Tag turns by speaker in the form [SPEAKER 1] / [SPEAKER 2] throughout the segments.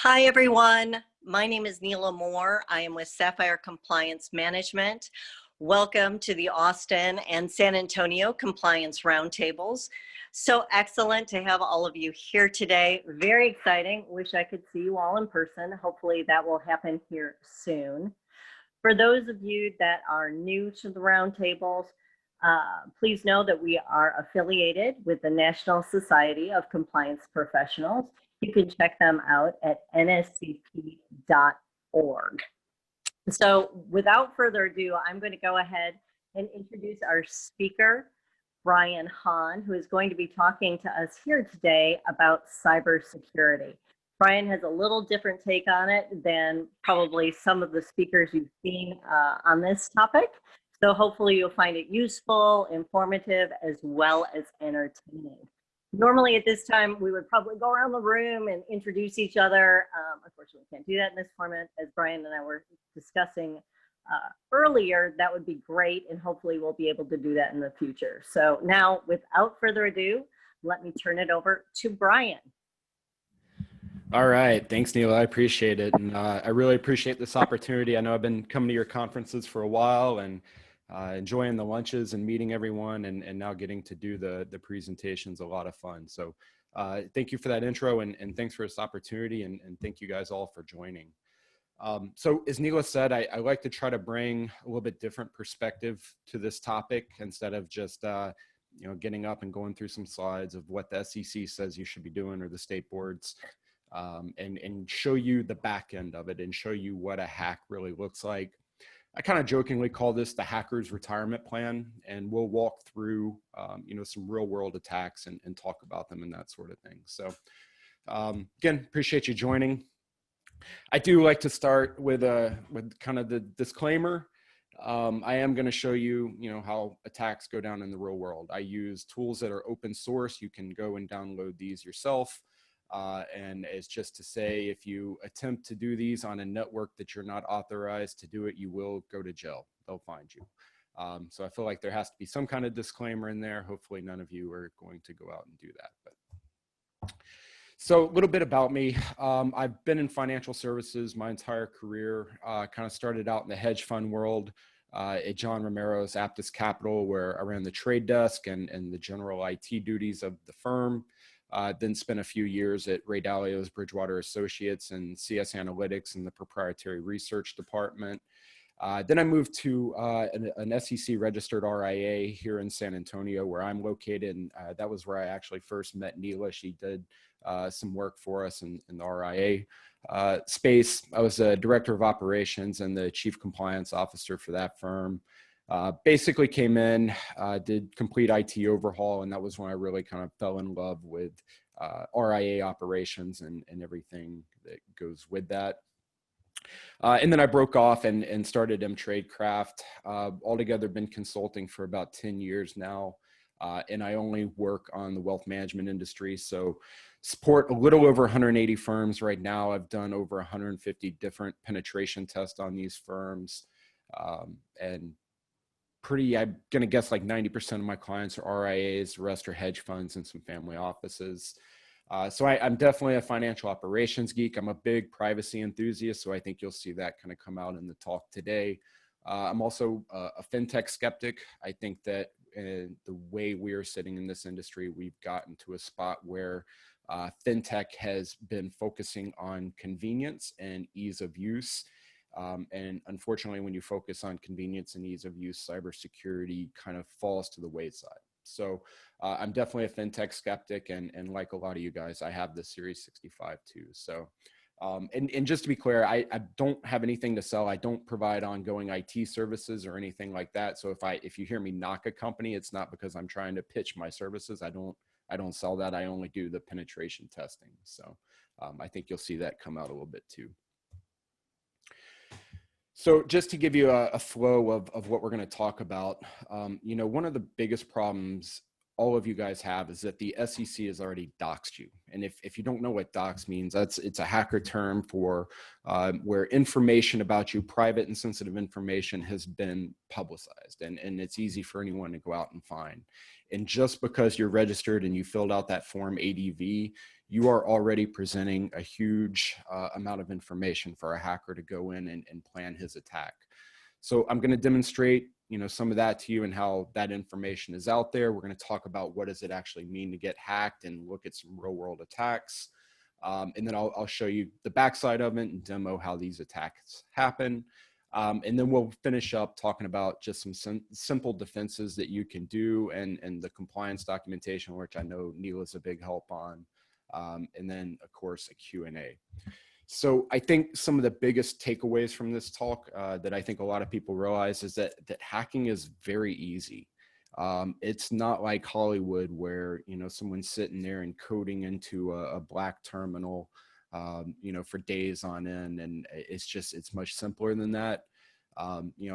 [SPEAKER 1] Hi, everyone. My name is Neela Moore. I am with Sapphire Compliance Management. Welcome to the Austin and San Antonio Compliance Roundtables. So excellent to have all of you here today. Very exciting. Wish I could see you all in person. Hopefully that will happen here soon. For those of you that are new to the roundtables, please know that we are affiliated with the National Society of Compliance Professionals. You can check them out at nscp.org. So without further ado, I'm going to go ahead and introduce our speaker, Brian Hahn, who is going to be talking to us here today about cybersecurity. Brian has a little different take on it than probably some of the speakers you've seen on this topic. So hopefully you'll find it useful, informative, as well as entertaining. Normally at this time, we would probably go around the room and introduce each other. Unfortunately, we can't do that in this format. As Brian and I were discussing earlier, that would be great, and hopefully we'll be able to do that in the future. So now, without further ado, let me turn it over to Brian.
[SPEAKER 2] All right. Thanks, Neil. I appreciate it. And I really appreciate this opportunity. I know I've been coming to your conferences for a while and enjoying the lunches and meeting everyone, and now getting to do the presentations, a lot of fun. So thank you for that intro, and thanks for this opportunity, and thank you guys all for joining. So as Neela said, I like to try to bring a little bit different perspective to this topic instead of just getting up and going through some slides of what the SEC says you should be doing, or the state boards. And show you the back end of it and show you what a hack really looks like. I kind of jokingly call this the hacker's retirement plan, and we'll walk through some real world attacks and talk about them and that sort of thing. So again, appreciate you joining. I do like to start with kind of the disclaimer. I am going to show you, how attacks go down in the real world. I use tools that are open source. You can go and download these yourself. And it's just to say, if you attempt to do these on a network that you're not authorized to do it, you will go to jail. They'll find you. So I feel like there has to be some kind of disclaimer in there. Hopefully none of you are going to go out and do that. So a little bit about me. I've been in financial services my entire career. Kind of started out in the hedge fund world at John Romero's Aptus Capital, where I ran the trade desk and the general IT duties of the firm. Then spent a few years at Ray Dalio's Bridgewater Associates and CS Analytics in the proprietary research department. Then I moved to an SEC registered RIA here in San Antonio, where I'm located. And that was where I actually first met Neela. She did some work for us in the RIA space. I was a director of operations and the chief compliance officer for that firm. Basically came in, did complete IT overhaul, and that was when I really kind of fell in love with RIA operations and everything that goes with that. And then I broke off and started MTradecraft. Altogether been consulting for about 10 years now, and I only work on the wealth management industry. So support a little over 180 firms right now. I've done over 150 different penetration tests on these firms, and I'm going to guess like 90% of my clients are RIAs, the rest are hedge funds and some family offices. So I'm definitely a financial operations geek. I'm a big privacy enthusiast, so I think you'll see that kind of come out in the talk today. I'm also a fintech skeptic. I think that the way we're sitting in this industry, we've gotten to a spot where fintech has been focusing on convenience and ease of use. And unfortunately, when you focus on convenience and ease of use, cybersecurity kind of falls to the wayside. So I'm definitely a fintech skeptic, and like a lot of you guys, I have the Series 65 too. So, and just to be clear, I don't have anything to sell. I don't provide ongoing IT services or anything like that. So if you hear me knock a company, it's not because I'm trying to pitch my services. I don't sell that. I only do the penetration testing. So I think you'll see that come out a little bit too. So just to give you a flow of what we're going to talk about, one of the biggest problems all of you guys have is that the SEC has already doxed you. And if you don't know what dox means, it's a hacker term for where information about you, private and sensitive information, has been publicized, and it's easy for anyone to go out and find. And just because you're registered and you filled out that form ADV, you are already presenting a huge amount of information for a hacker to go in and plan his attack. So I'm going to demonstrate, some of that to you and how that information is out there. We're going to talk about what does it actually mean to get hacked and look at some real world attacks. And then I'll show you the backside of it and demo how these attacks happen. And then we'll finish up talking about just some simple defenses that you can do and the compliance documentation, which I know Neil is a big help on. And then, of course, a Q&A. So I think some of the biggest takeaways from this talk that I think a lot of people realize is that hacking is very easy. It's not like Hollywood where, someone's sitting there and coding into a black terminal, for days on end. And it's much simpler than that.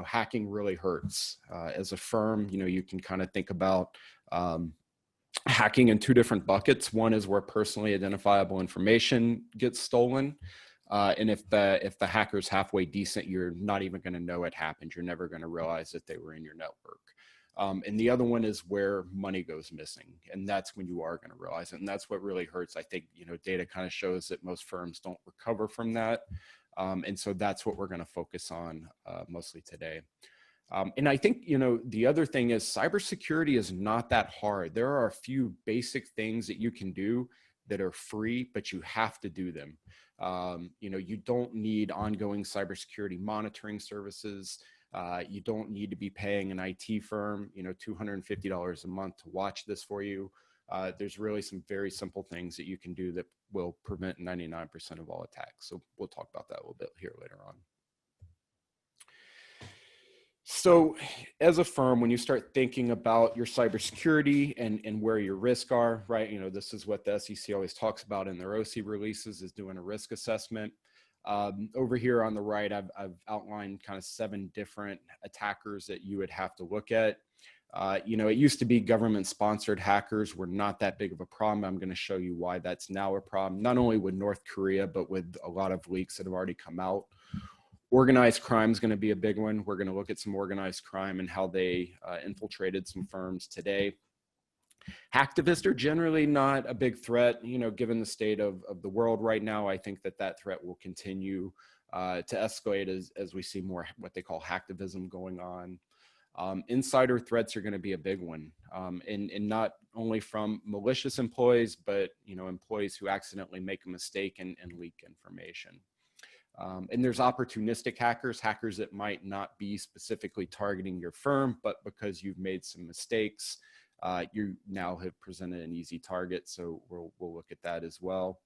[SPEAKER 2] Hacking really hurts. As a firm, you can kind of think about hacking in two different buckets. One is where personally identifiable information gets stolen. And if the hacker's halfway decent, you're not even going to know it happened. You're never going to realize that they were in your network. And the other one is where money goes missing. And that's when you are going to realize it. And that's what really hurts. I think, data kind of shows that most firms don't recover from that. And so that's what we're going to focus on mostly today. And I think, the other thing is cybersecurity is not that hard. There are a few basic things that you can do that are free, but you have to do them. You don't need ongoing cybersecurity monitoring services. You don't need to be paying an IT firm, $250 a month to watch this for you. There's really some very simple things that you can do that will prevent 99% of all attacks. So we'll talk about that a little bit here later on. So as a firm, when you start thinking about your cybersecurity and where your risks are, right? This is what the SEC always talks about in their OC releases, is doing a risk assessment. Over here on the right, I've outlined kind of 7 different attackers that you would have to look at. It used to be government-sponsored hackers were not that big of a problem. I'm going to show you why that's now a problem, not only with North Korea, but with a lot of leaks that have already come out. Organized crime is going to be a big one. We're going to look at some organized crime and how they infiltrated some firms today. Hacktivists are generally not a big threat, given the state of the world right now. I think that threat will continue to escalate as we see more what they call hacktivism going on. Insider threats are going to be a big one, and not only from malicious employees, but employees who accidentally make a mistake and leak information. And there's opportunistic hackers that might not be specifically targeting your firm, but because you've made some mistakes, you now have presented an easy target. So we'll look at that as well.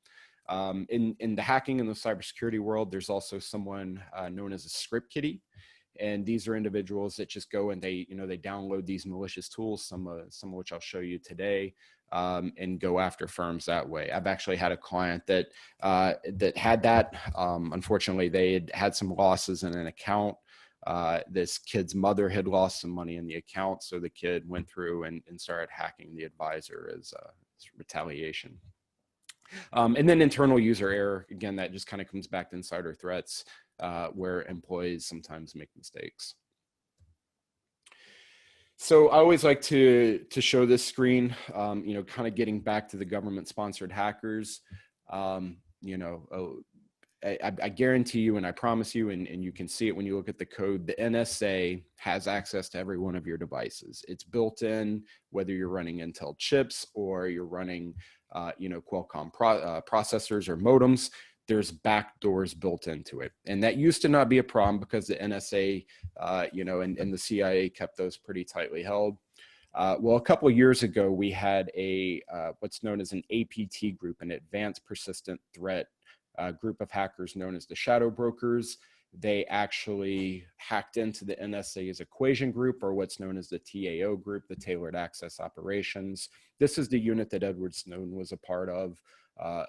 [SPEAKER 2] In the hacking in the cybersecurity world, there's also someone known as a script kiddie. And these are individuals that just go and they download these malicious tools, some of which I'll show you today, and go after firms that way. I've actually had a client that had that. Unfortunately, they had some losses in an account. This kid's mother had lost some money in the account, so the kid went through and started hacking the advisor as retaliation. And then internal user error, again, that just kind of comes back to insider threats, where employees sometimes make mistakes. So I always like to show this screen, kind of getting back to the government-sponsored hackers. I guarantee you, and I promise you, and you can see it when you look at the code, the NSA has access to every one of your devices. It's built in, whether you're running Intel chips or you're running, Qualcomm processors or modems. There's backdoors built into it. And that used to not be a problem because the NSA, and the CIA kept those pretty tightly held. Well, a couple of years ago, we had what's known as an APT group, an Advanced Persistent Threat group of hackers known as the Shadow Brokers. They actually hacked into the NSA's equation group, or what's known as the TAO group, the Tailored Access Operations. This is the unit that Edward Snowden was a part of.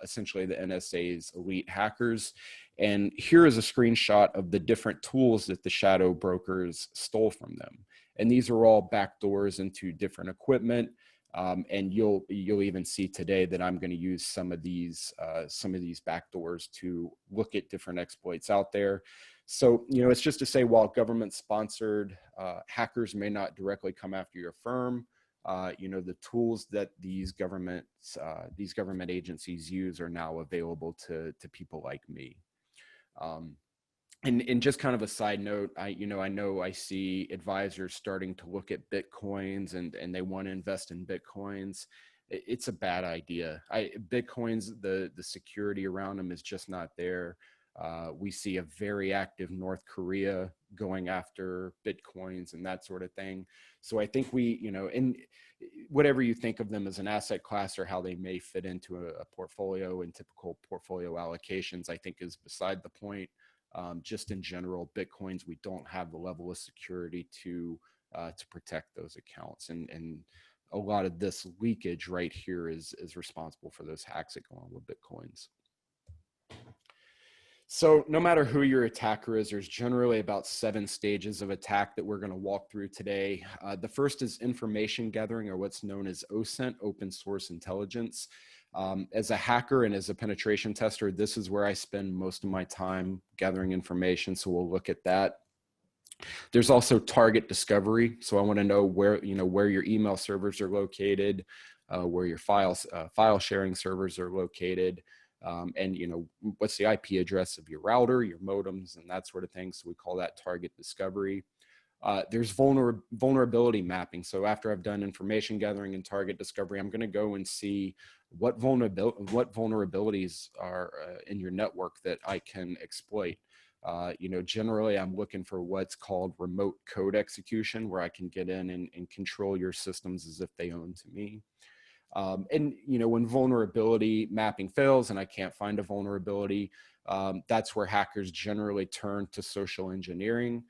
[SPEAKER 2] Essentially the NSA's elite hackers. And here is a screenshot of the different tools that the Shadow Brokers stole from them. And these are all backdoors into different equipment. And you'll even see today that I'm going to use some of these backdoors to look at different exploits out there. So, it's just to say, while government sponsored, hackers may not directly come after your firm. The tools that these government agencies use are now available to people like me. And just kind of a side note, I know I see advisors starting to look at Bitcoins and they want to invest in Bitcoins. It's a bad idea. Bitcoins, the security around them is just not there. We see a very active North Korea going after Bitcoins and that sort of thing. So I think and whatever you think of them as an asset class or how they may fit into a portfolio and typical portfolio allocations, I think is beside the point. Just in general, Bitcoins, we don't have the level of security to protect those accounts, and a lot of this leakage right here is responsible for those hacks that go on with Bitcoins. So no matter who your attacker is, there's generally about 7 stages of attack that we're going to walk through today. The first is information gathering, or what's known as OSINT, open source intelligence. As a hacker and as a penetration tester, this is where I spend most of my time gathering information. So we'll look at that. There's also target discovery. So I want to know where your email servers are located, where your file sharing servers are located. And what's the IP address of your router, your modems, and that sort of thing. So we call that target discovery. There's vulnerability mapping. So after I've done information gathering and target discovery, I'm going to go and see what vulnerabilities are in your network that I can exploit. Generally I'm looking for what's called remote code execution, where I can get in and control your systems as if they own to me. And when vulnerability mapping fails and I can't find a vulnerability, that's where hackers generally turn to social engineering.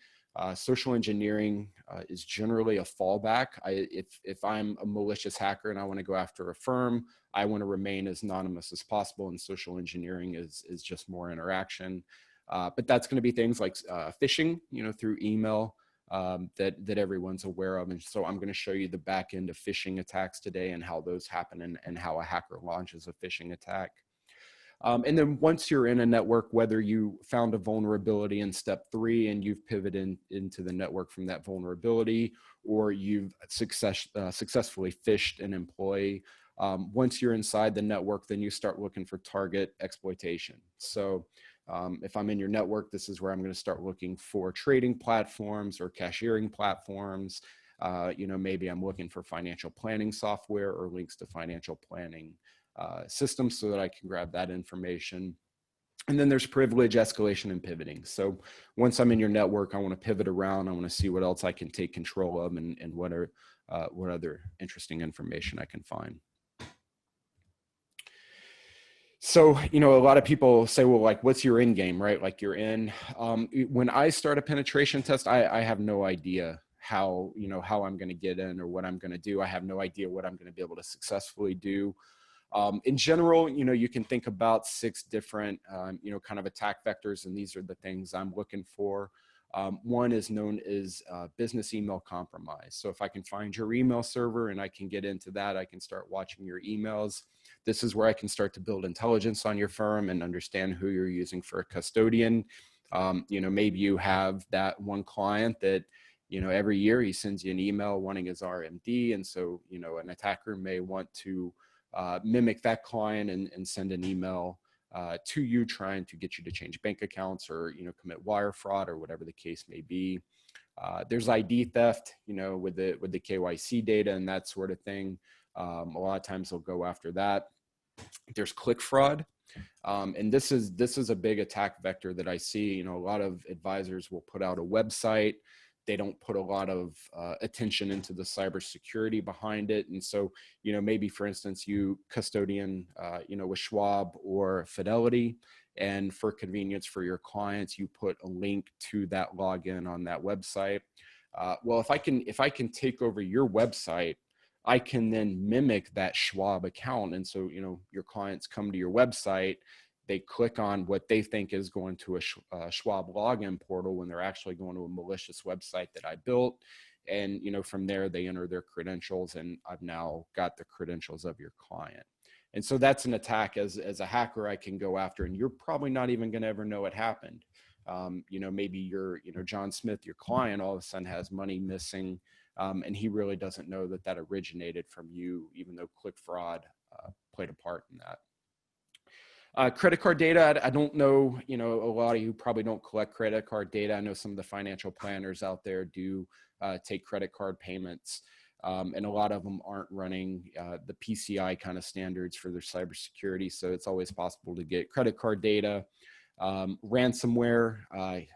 [SPEAKER 2] Social engineering is generally a fallback. If I'm a malicious hacker and I want to go after a firm, I want to remain as anonymous as possible, and social engineering is just more interaction. But that's going to be things like phishing, through email. That everyone's aware of. And so I'm going to show you the back end of phishing attacks today and how those happen and how a hacker launches a phishing attack. And then once you're in a network, whether you found a vulnerability in step 3 and you've pivoted into the network from that vulnerability, or you've successfully phished an employee, once you're inside the network, then you start looking for target exploitation. So if I'm in your network, this is where I'm going to start looking for trading platforms or cashiering platforms. Maybe I'm looking for financial planning software or links to financial planning systems so that I can grab that information. And then there's privilege escalation and pivoting. So once I'm in your network, I want to pivot around. I want to see what else I can take control of and what other interesting information I can find. So, a lot of people say, well, like, what's your end game, right? Like when I start a penetration test, I have no idea how I'm going to get in or what I'm going to do. I have no idea what I'm going to be able to successfully do. In general, you can think about 6 different, kind of attack vectors, and these are the things I'm looking for. One is known as business email compromise. So if I can find your email server and I can get into that, I can start watching your emails. This is where I can start to build intelligence on your firm and understand who you're using for a custodian. Maybe you have that one client that, every year he sends you an email wanting his RMD. And so, an attacker may want to mimic that client and send an email to you trying to get you to change bank accounts or, commit wire fraud or whatever the case may be. There's ID theft, with the KYC data and that sort of thing. A lot of times they'll go after that. There's click fraud. And this is a big attack vector that I see. A lot of advisors will put out a website. They don't put a lot of attention into the cybersecurity behind it. And so, maybe for instance, you custodian, with Schwab or Fidelity, and for convenience for your clients, you put a link to that login on that website. Well, if I can take over your website, I can then mimic that Schwab account. And so, your clients come to your website, they click on what they think is going to a Schwab login portal when they're actually going to a malicious website that I built. And, from there, they enter their credentials, and I've now got the credentials of your client. And so that's an attack as a hacker I can go after, and you're probably not even going to ever know it happened. Maybe John Smith, your client, all of a sudden has money missing, and he really doesn't know that originated from you, even though click fraud played a part in that. Credit card data, I don't know, a lot of you probably don't collect credit card data. I know some of the financial planners out there do take credit card payments, and a lot of them aren't running the PCI kind of standards for their cybersecurity. So it's always possible to get credit card data. Ransomware, I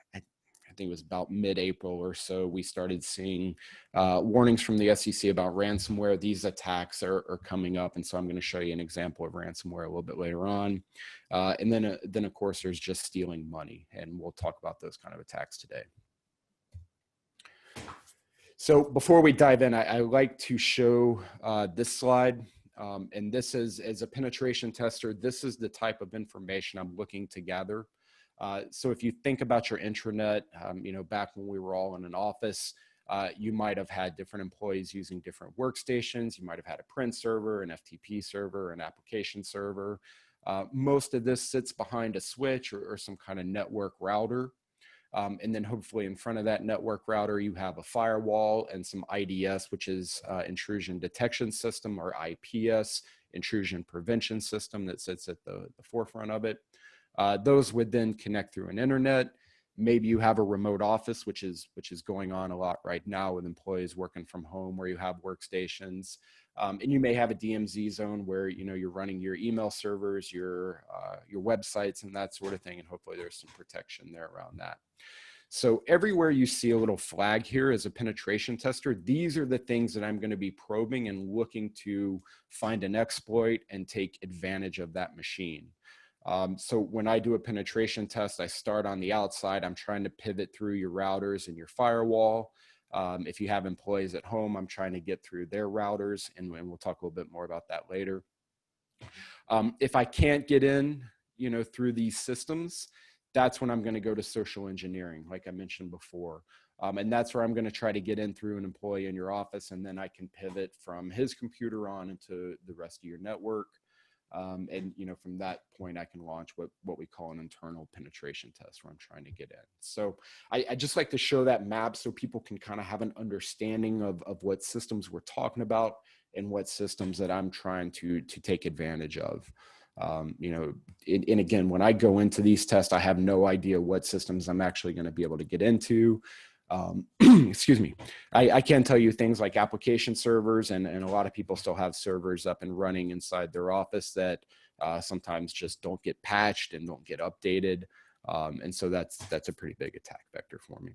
[SPEAKER 2] think it was about mid-April or so, we started seeing warnings from the SEC about ransomware. These attacks are coming up, and so I'm going to show you an example of ransomware a little bit later on. And then of course, there's just stealing money, and we'll talk about those kind of attacks today. So before we dive in, I like to show this slide. And this is, as a penetration tester, this is the type of information I'm looking to gather. So if you think about your intranet, back when we were all in an office, you might have had different employees using different workstations. You might have had a print server, an FTP server, an application server. Most of this sits behind a switch or some kind of network router. And then hopefully in front of that network router, you have a firewall and some IDS, which is intrusion detection system, or IPS, intrusion prevention system, that sits at the forefront of it. Those would then connect through an internet. Maybe you have a remote office, which is going on a lot right now with employees working from home, where you have workstations. And you may have a DMZ zone where you're running your email servers, your websites, and that sort of thing. And hopefully there's some protection there around that. So everywhere you see a little flag here as a penetration tester, these are the things that I'm going to be probing and looking to find an exploit and take advantage of that machine. So when I do a penetration test, I start on the outside. I'm trying to pivot through your routers and your firewall. If you have employees at home, I'm trying to get through their routers, and we'll talk a little bit more about that later. If I can't get in, through these systems, that's when I'm going to go to social engineering, like I mentioned before. And that's where I'm going to try to get in through an employee in your office, and then I can pivot from his computer on into the rest of your network. And from that point, I can launch what we call an internal penetration test, where I'm trying to get in. So I just like to show that map so people can kind of have an understanding of what systems we're talking about and what systems that I'm trying to take advantage of. And again, when I go into these tests, I have no idea what systems I'm actually going to be able to get into. Excuse me. I can tell you things like application servers, and a lot of people still have servers up and running inside their office that sometimes just don't get patched and don't get updated. And so that's a pretty big attack vector for me.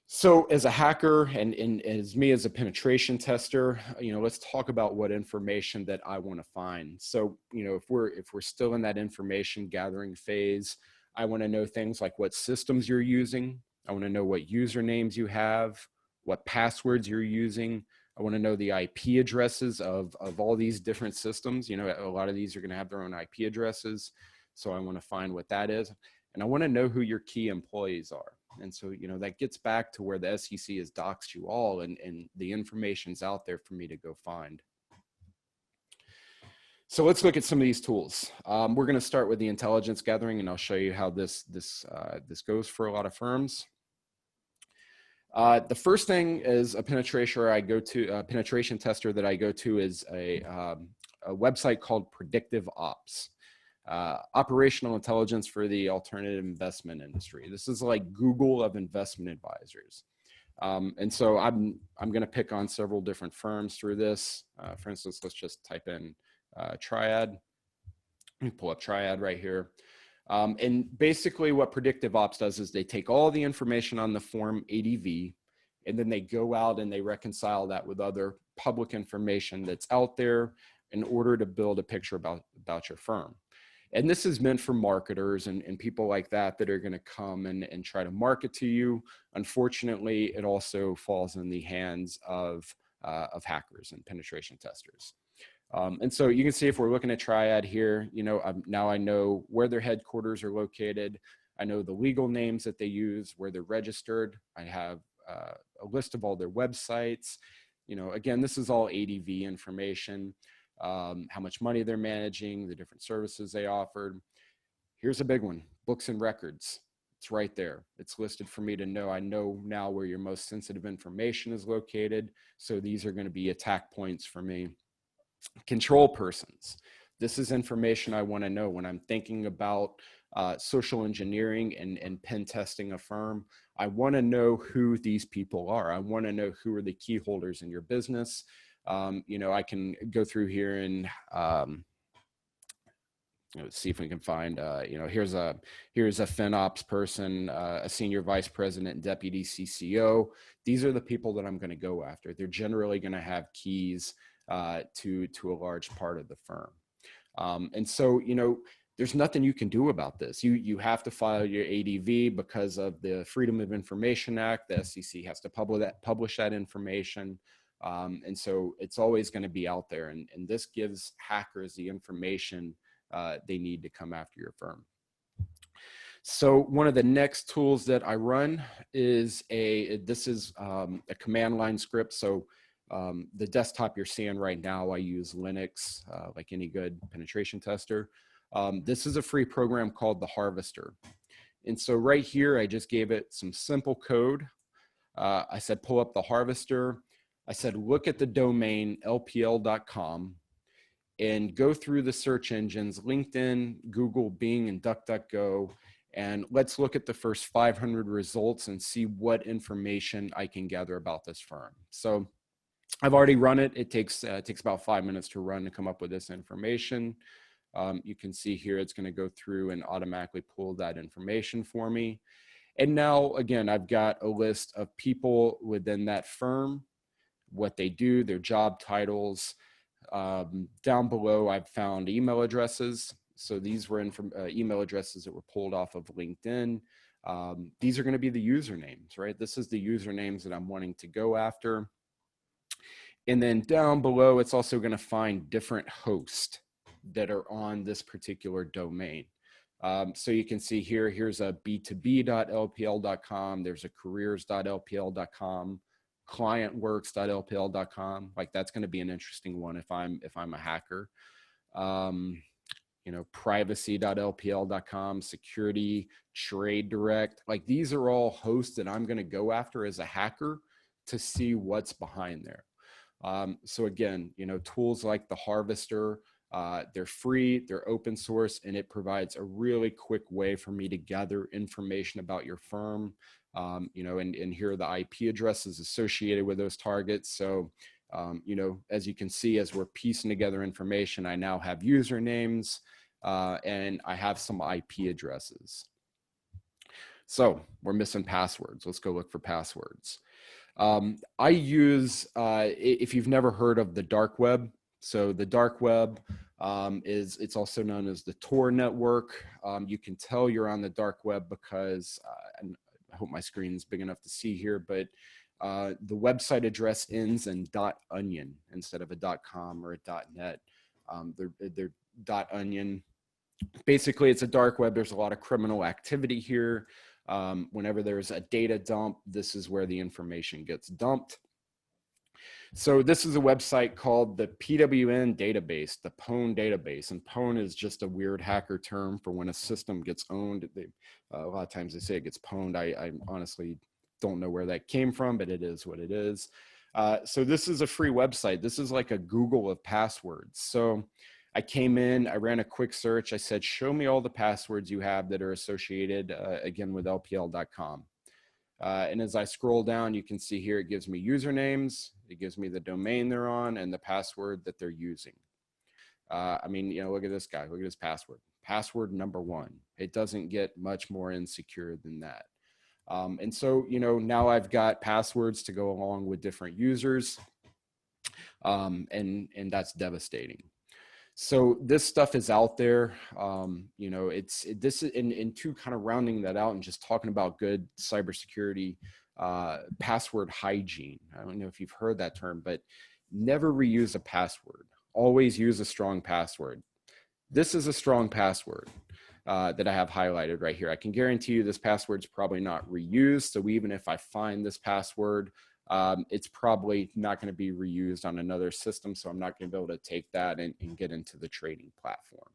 [SPEAKER 2] So as a hacker and as me as a penetration tester, let's talk about what information that I want to find. So, if we're still in that information gathering phase, I want to know things like what systems you're using. I want to know what usernames you have, what passwords you're using. I want to know the IP addresses of all these different systems. A lot of these are going to have their own IP addresses. So I want to find what that is. And I want to know who your key employees are. And so, that gets back to where the SEC has doxed you all, and the information's out there for me to go find. So let's look at some of these tools. We're going to start with the intelligence gathering, and I'll show you how this goes for a lot of firms. The first thing is a penetration tester that I go to is a website called Predictive Ops. Operational intelligence for the alternative investment industry. This is like Google of investment advisors. And so I'm going to pick on several different firms through this. For instance, let's just type in Triad. Let me pull up Triad right here. And basically what Predictive Ops does is they take all the information on the form ADV, and then they go out and they reconcile that with other public information that's out there in order to build a picture about your firm. And this is meant for marketers and people like that are going to come and try to market to you. Unfortunately, it also falls in the hands of hackers and penetration testers. And so you can see if we're looking at Triad here, now I know where their headquarters are located. I know the legal names that they use, where they're registered. I have a list of all their websites. Again, this is all ADV information, how much money they're managing, the different services they offered. Here's a big one, books and records. It's right there. It's listed for me to know. I know now where your most sensitive information is located. So these are going to be attack points for me. Control persons. This is information I want to know when I'm thinking about social engineering and pen testing a firm. I want to know who these people are. I want to know who are the key holders in your business. I can go through here and see if we can find, here's a FinOps person, a senior vice president and deputy CCO. These are the people that I'm going to go after. They're generally going to have keys to a large part of the firm. And so, there's nothing you can do about this. You have to file your ADV because of the Freedom of Information Act. The SEC has to publish that information. And so it's always going to be out there. And this gives hackers the information they need to come after your firm. So one of the next tools that I run is a command line script. So the desktop you're seeing right now, I use Linux, like any good penetration tester. This is a free program called the Harvester. And so right here, I just gave it some simple code. I said, pull up the Harvester. I said, look at the domain lpl.com and go through the search engines, LinkedIn, Google, Bing, and DuckDuckGo. And let's look at the first 500 results and see what information I can gather about this firm. So I've already run it. It takes about 5 minutes to run to come up with this information. You can see here, it's going to go through and automatically pull that information for me. And now, again, I've got a list of people within that firm, what they do, their job titles. Down below, I've found email addresses. So these were email addresses that were pulled off of LinkedIn. These are going to be the usernames, right? This is the usernames that I'm wanting to go after. And then down below, it's also going to find different hosts that are on this particular domain. So you can see here, here's a b2b.lpl.com. There's a careers.lpl.com, clientworks.lpl.com. Like that's going to be an interesting one if I'm a hacker. Privacy.lpl.com, security, trade direct. Like these are all hosts that I'm going to go after as a hacker to see what's behind there. So again, tools like the Harvester, they're free, they're open source, and it provides a really quick way for me to gather information about your firm. And here are the IP addresses associated with those targets. So, as you can see, as we're piecing together information, I now have usernames and I have some IP addresses. So we're missing passwords. Let's go look for passwords. I use, if you've never heard of the dark web, so the dark web it's also known as the Tor network. You can tell you're on the dark web because, and I hope my screen's big enough to see here, but the website address ends in .onion instead of a .com or a .net. They're .onion. Basically, it's a dark web. There's a lot of criminal activity here. Whenever there's a data dump, this is where the information gets dumped. So this is a website called the PWN database, the Pwn database. And Pwn is just a weird hacker term for when a system gets owned. A lot of times they say it gets pwned. I honestly don't know where that came from, but it is what it is. So this is a free website. This is like a Google of passwords. So I came in, I ran a quick search. I said, show me all the passwords you have that are associated, again, with LPL.com. And as I scroll down, you can see here, it gives me usernames, it gives me the domain they're on and the password that they're using. I mean, look at this guy, look at his password. Password number 1. It doesn't get much more insecure than that. And so, now I've got passwords to go along with different users. And that's devastating. So this stuff is out there. This is into kind of rounding that out and just talking about good cybersecurity, password hygiene. I don't know if you've heard that term, but never reuse a password. Always use a strong password. This is a strong password. that I have highlighted right here. I can guarantee you this password's probably not reused. So even if I find this password, it's probably not going to be reused on another system. So I'm not going to be able to take that and get into the trading platform.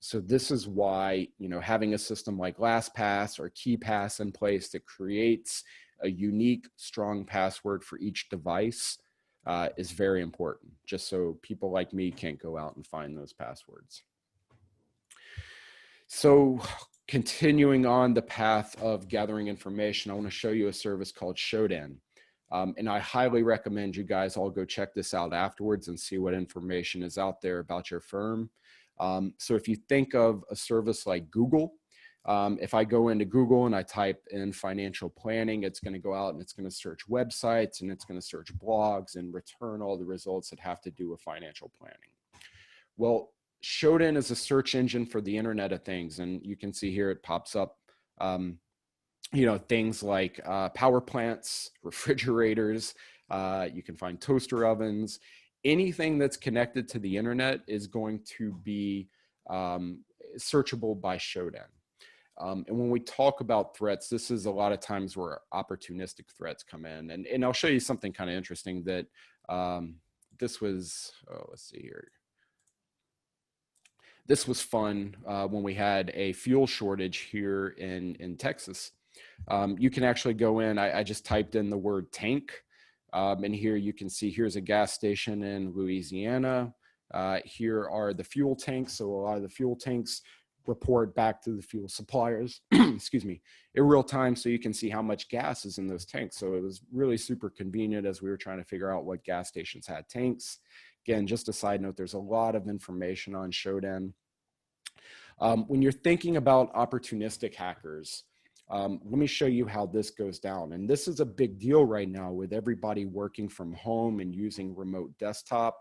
[SPEAKER 2] So this is why, having a system like LastPass or KeyPass in place that creates a unique, strong password for each device is very important, just so people like me can't go out and find those passwords. So continuing on the path of gathering information, I want to show you a service called Shodan. And I highly recommend you guys all go check this out afterwards and see what information is out there about your firm. So if you think of a service like Google, if I go into Google and I type in financial planning, it's going to go out and it's going to search websites and it's going to search blogs and return all the results that have to do with financial planning. Well, Shodan is a search engine for the Internet of Things. And you can see here it pops up, things like power plants, refrigerators, you can find toaster ovens. Anything that's connected to the internet is going to be searchable by Shodan. And when we talk about threats, this is a lot of times where opportunistic threats come in. And I'll show you something kind of interesting that this was, let's see here. This was fun when we had a fuel shortage here in Texas. You can actually go in, I just typed in the word tank. And here you can see, here's a gas station in Louisiana. Here are the fuel tanks. So a lot of the fuel tanks report back to the fuel suppliers, excuse me, in real time. So you can see how much gas is in those tanks. So it was really super convenient as we were trying to figure out what gas stations had tanks. Again, just a side note, there's a lot of information on Shodan. When you're thinking about opportunistic hackers, let me show you how this goes down. And this is a big deal right now with everybody working from home and using remote desktop.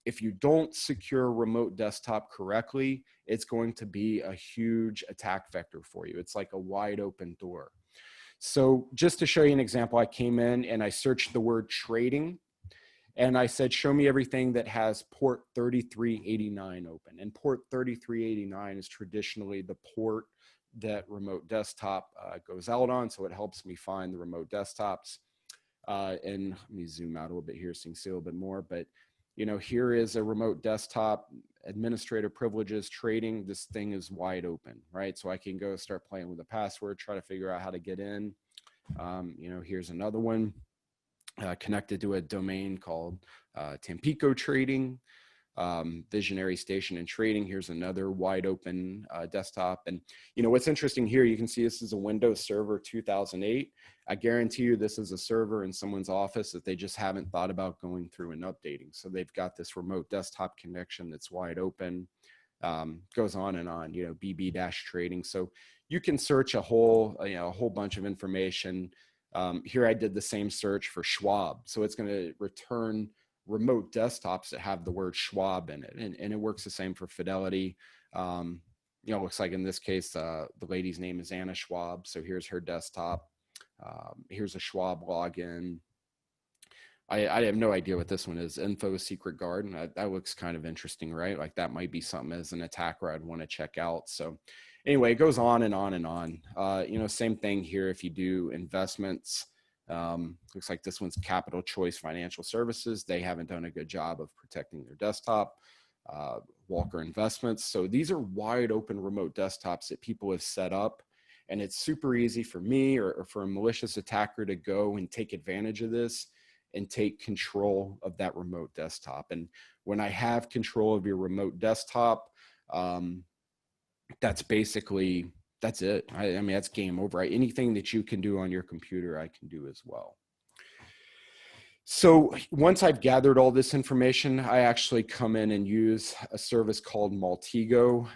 [SPEAKER 2] If you don't secure remote desktop correctly, it's going to be a huge attack vector for you. It's like a wide open door. So just to show you an example, I came in and I searched the word trading. And I said, show me everything that has port 3389 open. And port 3389 is traditionally the port that remote desktop goes out on. So it helps me find the remote desktops. And let me zoom out a little bit here so you can see a little bit more. But, here is a remote desktop, administrator privileges, trading. This thing is wide open, right? So I can go start playing with the password, try to figure out how to get in. Here's another one. Connected to a domain called Tampico Trading, Visionary Station and Trading. Here's another wide open desktop. And what's interesting here, you can see this is a Windows Server 2008. I guarantee you this is a server in someone's office that they just haven't thought about going through and updating. So they've got this remote desktop connection that's wide open. Goes on and on, BB-trading. So you can search a whole bunch of information. Here I did the same search for Schwab. So it's going to return remote desktops that have the word Schwab in it. And it works the same for Fidelity. Looks like in this case, the lady's name is Anna Schwab. So here's her desktop. Here's a Schwab login. I have no idea what this one is. Info Secret Garden. That looks kind of interesting, right? Like that might be something as an attacker I'd want to check out. So anyway, it goes on and on and on. Same thing here if you do investments. Looks like this one's Capital Choice Financial Services. They haven't done a good job of protecting their desktop. Walker Investments. So these are wide open remote desktops that people have set up. And it's super easy for me or for a malicious attacker to go and take advantage of this and take control of that remote desktop. And when I have control of your remote desktop, that's it. I mean, that's game over. Anything that you can do on your computer, I can do as well. So once I've gathered all this information, I actually come in and use a service called Maltego.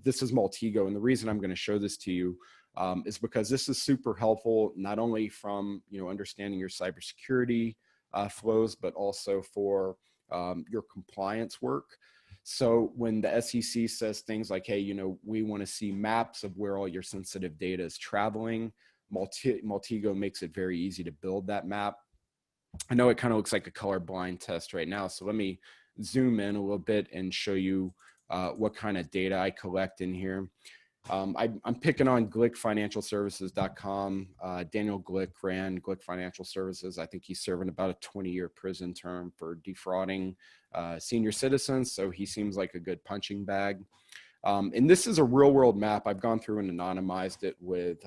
[SPEAKER 2] This is Maltego. And the reason I'm going to show this to you is because this is super helpful, not only from, understanding your cybersecurity flows, but also for your compliance work. So when the SEC says things like, hey, we want to see maps of where all your sensitive data is traveling, Maltego makes it very easy to build that map. I know it kind of looks like a colorblind test right now. So let me zoom in a little bit and show you what kind of data I collect in here. I'm picking on glickfinancialservices.com. Daniel Glick ran Glick Financial Services. I think he's serving about a 20-year prison term for defrauding senior citizens. So he seems like a good punching bag. And this is a real world map. I've gone through and anonymized it with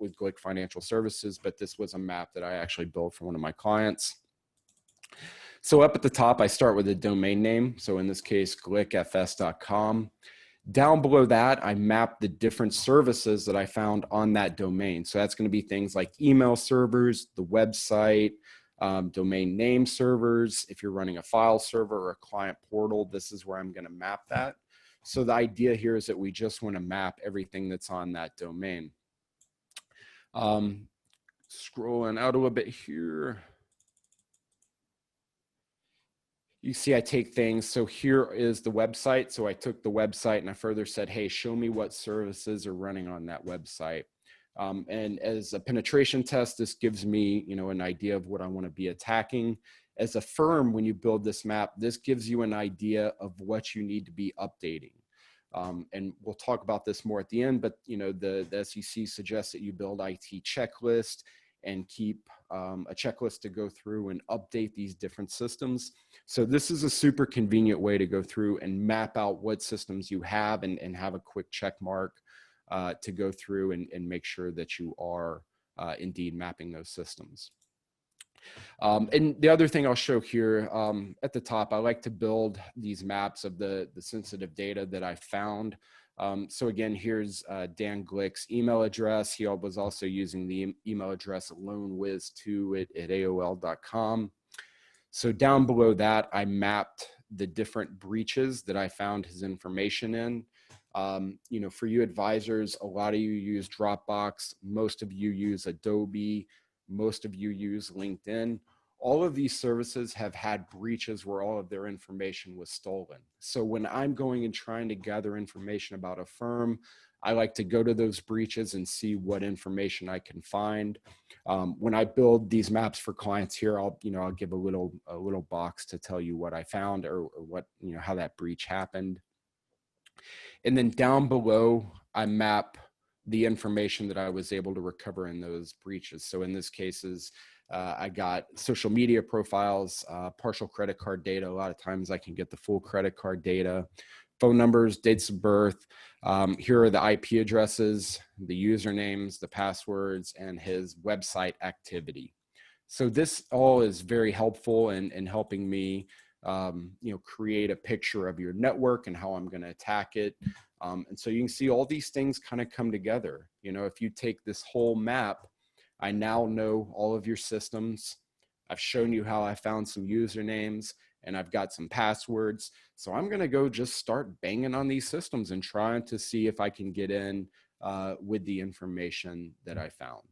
[SPEAKER 2] Glick Financial Services, but this was a map that I actually built for one of my clients. So up at the top, I start with a domain name. So in this case, glickfs.com. Down below that, I map the different services that I found on that domain. So that's going to be things like email servers, the website, domain name servers. If you're running a file server or a client portal, this is where I'm going to map that. So the idea here is that we just want to map everything that's on that domain. Scrolling out a little bit here. You see, I take things. So here is the website. So I took the website and I further said, hey, show me what services are running on that website. And as a penetration test, this gives me, an idea of what I want to be attacking. As a firm, when you build this map, this gives you an idea of what you need to be updating. And we'll talk about this more at the end, but the SEC suggests that you build IT checklist and keep a checklist to go through and update these different systems. So this is a super convenient way to go through and map out what systems you have and have a quick check mark to go through and make sure that you are indeed mapping those systems. And the other thing I'll show here at the top, I like to build these maps of the sensitive data that I found. So again, here's Dan Glick's email address. He was also using the email address loanwiz2 at AOL.com. So down below that, I mapped the different breaches that I found his information in. For you advisors, a lot of you use Dropbox. Most of you use Adobe. Most of you use LinkedIn. All of these services have had breaches where all of their information was stolen. So when I'm going and trying to gather information about a firm, I like to go to those breaches and see what information I can find. When I build these maps for clients here, I'll give a little box to tell you what I found or what, how that breach happened. And then down below, I map the information that I was able to recover in those breaches. So in this cases, I got social media profiles, partial credit card data. A lot of times I can get the full credit card data, phone numbers, dates of birth. Here are the IP addresses, the usernames, the passwords, and his website activity. So this all is very helpful in helping me create a picture of your network and how I'm going to attack it. And so you can see all these things kind of come together. If you take this whole map, I now know all of your systems. I've shown you how I found some usernames and I've got some passwords. So I'm going to go just start banging on these systems and trying to see if I can get in with the information that I found.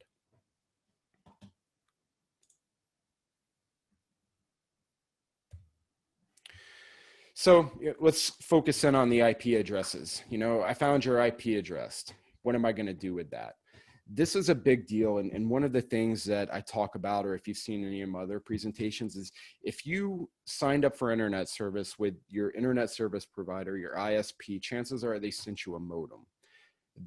[SPEAKER 2] So let's focus in on the IP addresses. I found your IP address. What am I going to do with that? This is a big deal. And one of the things that I talk about, or if you've seen any of my other presentations, is if you signed up for internet service with your internet service provider, your ISP, chances are they sent you a modem.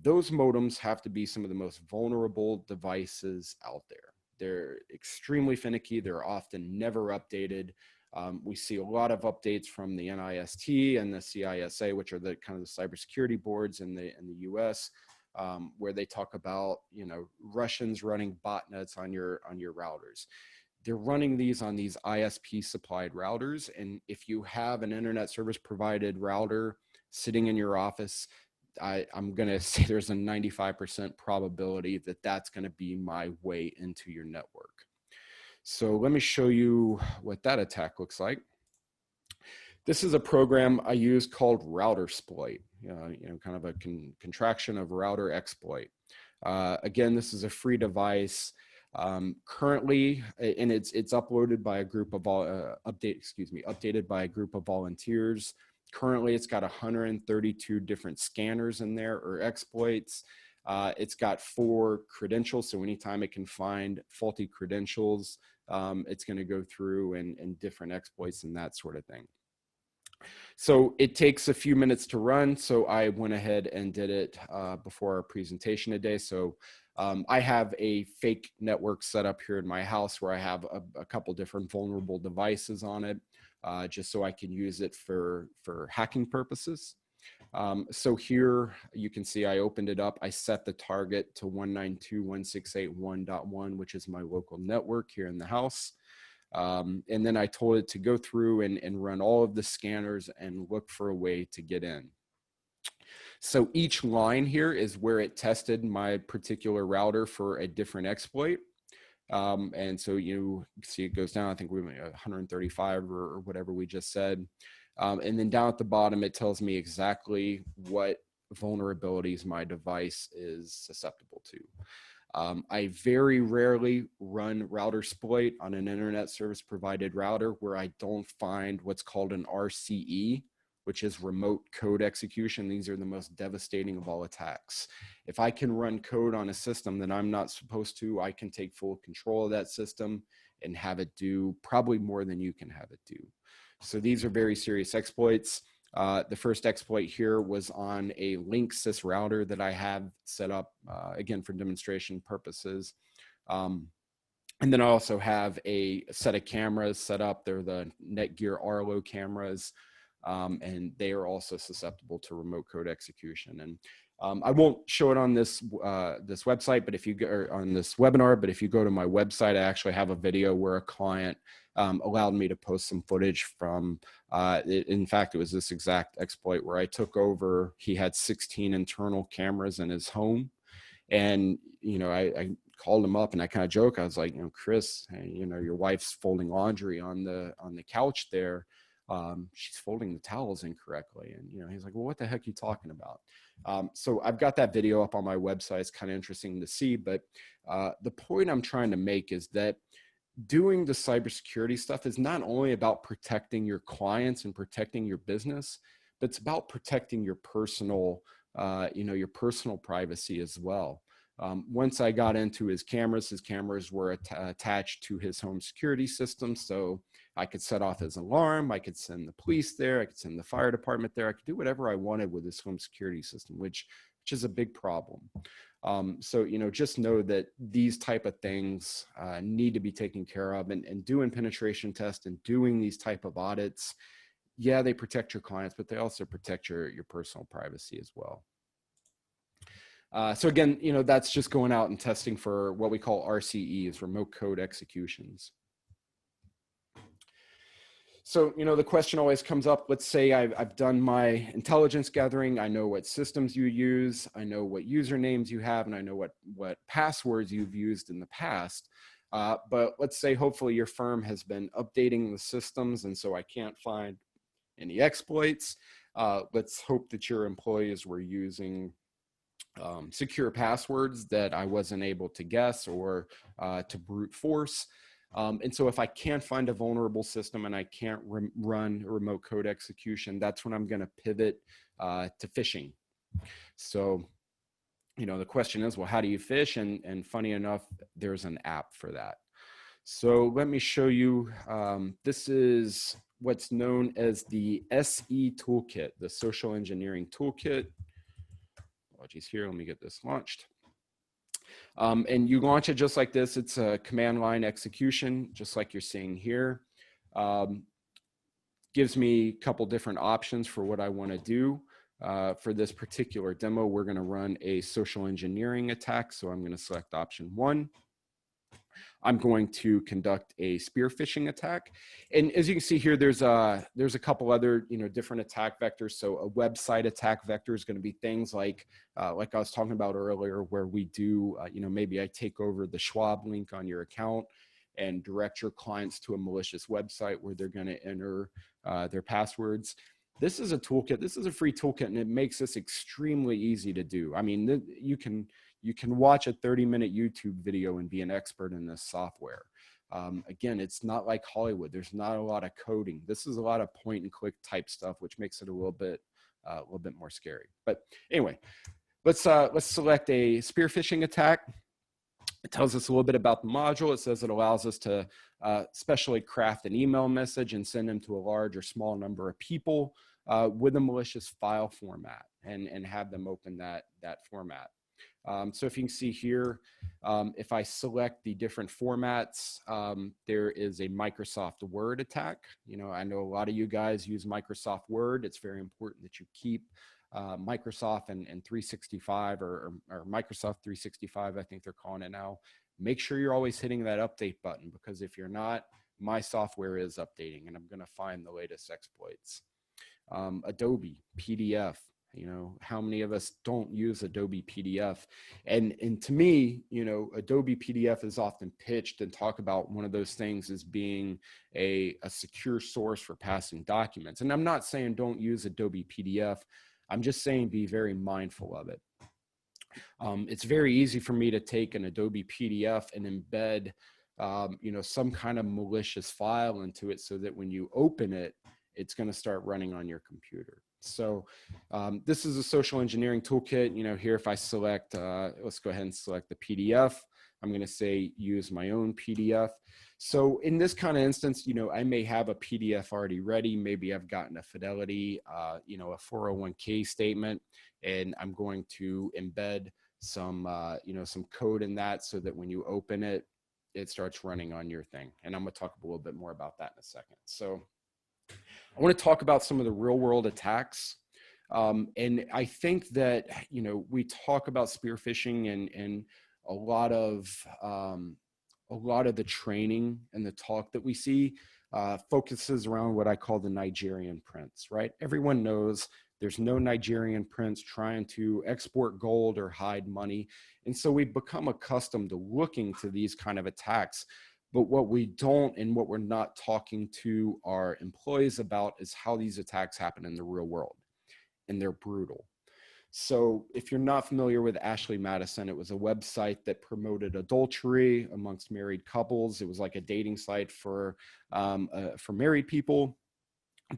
[SPEAKER 2] Those modems have to be some of the most vulnerable devices out there. They're extremely finicky. They're often never updated. We see a lot of updates from the NIST and the CISA, which are the kind of the cybersecurity boards in the US, where they talk about Russians running botnets on your routers. They're running these on these ISP supplied routers, and if you have an internet service provided router sitting in your office, I'm going to say there's a 95% probability that that's going to be my way into your network. So let me show you what that attack looks like. This is a program I use called Routersploit, kind of a contraction of router exploit. Again, this is a free device. Currently, and it's uploaded by a group of updated by a group of volunteers. Currently, it's got 132 different scanners in there or exploits. It's got 4 credentials, so anytime it can find faulty credentials, it's going to go through and different exploits and that sort of thing. So it takes a few minutes to run. So I went ahead and did it before our presentation today. So I have a fake network set up here in my house where I have a couple different vulnerable devices on it, just so I can use it for hacking purposes. So here you can see I opened it up. I set the target to 192.168.1.1, which is my local network here in the house. And then I told it to go through and run all of the scanners and look for a way to get in. So each line here is where it tested my particular router for a different exploit. And so you see it goes down, I think we went 135 or whatever we just said. And then down at the bottom, it tells me exactly what vulnerabilities my device is susceptible to. I very rarely run router exploit on an internet service provided router where I don't find what's called an RCE, which is remote code execution. These are the most devastating of all attacks. If I can run code on a system that I'm not supposed to, I can take full control of that system and have it do probably more than you can have it do. So these are very serious exploits. The first exploit here was on a Linksys router that I have set up, again, for demonstration purposes. And then I also have a set of cameras set up. They're the Netgear Arlo cameras, and they are also susceptible to remote code execution. And I won't show it on this this website, but if you go, or on this webinar, but if you go to my website, I actually have a video where a client allowed me to post some footage from, in fact, it was this exact exploit where I took over, he had 16 internal cameras in his home. And, you know, I called him up and I kind of joke. I was like, you know, Chris, hey, you know, your wife's folding laundry on the couch there. She's folding the towels incorrectly. And, you know, he's like, well, what the heck are you talking about? So I've got that video up on my website. It's kind of interesting to see, but the point I'm trying to make is that doing the cybersecurity stuff is not only about protecting your clients and protecting your business, but it's about protecting your personal, you know, your personal privacy as well. Once I got into his cameras were attached to his home security system. So I could set off his alarm. I could send the police there. I could send the fire department there. I could do whatever I wanted with his home security system, which is a big problem. So, you know, just know that these type of things need to be taken care of, and doing penetration tests and doing these type of audits. Yeah, they protect your clients, but they also protect your personal privacy as well. So again, you know, that's just going out and testing for what we call RCEs, remote code executions. So, you know, the question always comes up, let's say I've done my intelligence gathering. I know what systems you use. I know what usernames you have, and I know what passwords you've used in the past. But let's say hopefully your firm has been updating the systems, and so I can't find any exploits. Let's hope that your employees were using secure passwords that I wasn't able to guess or to brute force. And so if I can't find a vulnerable system and I can't run a remote code execution, that's when I'm going to pivot to phishing. So, you know, the question is, well, how do you phish? And funny enough, there's an app for that. So let me show you. This is what's known as the SE Toolkit, the Social Engineering Toolkit. Apologies here. Let me get this launched. And you launch it just like this. It's a command line execution, just like you're seeing here. Gives me a couple different options for what I want to do. For this particular demo, we're going to run a social engineering attack. So I'm going to select option 1. I'm going to conduct a spear phishing attack. And as you can see here, there's a couple other, you know, different attack vectors. So a website attack vector is going to be things like I was talking about earlier, where we do, you know, maybe I take over the Schwab link on your account and direct your clients to a malicious website where they're going to enter their passwords. This is a toolkit. This is a free toolkit, and it makes this extremely easy to do. I mean, you can watch a 30-minute YouTube video and be an expert in this software. Again, it's not like Hollywood. There's not a lot of coding. This is a lot of point and click type stuff, which makes it a little bit more scary. But anyway, let's select a spear phishing attack. It tells us a little bit about the module. It says it allows us to specially craft an email message and send them to a large or small number of people with a malicious file format, and have them open that format. So if you can see here, if I select the different formats, there is a Microsoft Word attack. I know a lot of you guys use Microsoft Word. It's very important that you keep Microsoft and 365 or Microsoft 365, I think they're calling it now. Make sure you're always hitting that update button, because if you're not, my software is updating and I'm going to find the latest exploits. Adobe PDF. How many of us don't use Adobe PDF? And to me, Adobe PDF is often pitched and talk about one of those things as being a secure source for passing documents. And I'm not saying don't use Adobe PDF. I'm just saying be very mindful of it. It's very easy for me to take an Adobe PDF and embed, some kind of malicious file into it, so that when you open it, it's going to start running on your computer. So this is a social engineering toolkit. Here, if I select, let's go ahead and select the PDF. I'm going to say use my own PDF. So in this kind of instance, I may have a PDF already ready. Maybe I've gotten a Fidelity, a 401k statement, and I'm going to embed some, some code in that, so that when you open it, it starts running on your thing. And I'm going to talk a little bit more about that in a second. So I want to talk about some of the real world attacks. And I think that, we talk about spear phishing, and a lot of the training and the talk that we see focuses around what I call the Nigerian prince, right? Everyone knows there's no Nigerian prince trying to export gold or hide money. And so we've become accustomed to looking to these kind of attacks. But what we don't, and what we're not talking to our employees about, is how these attacks happen in the real world. And they're brutal. So if you're not familiar with Ashley Madison, it was a website that promoted adultery amongst married couples. It was like a dating site for married people.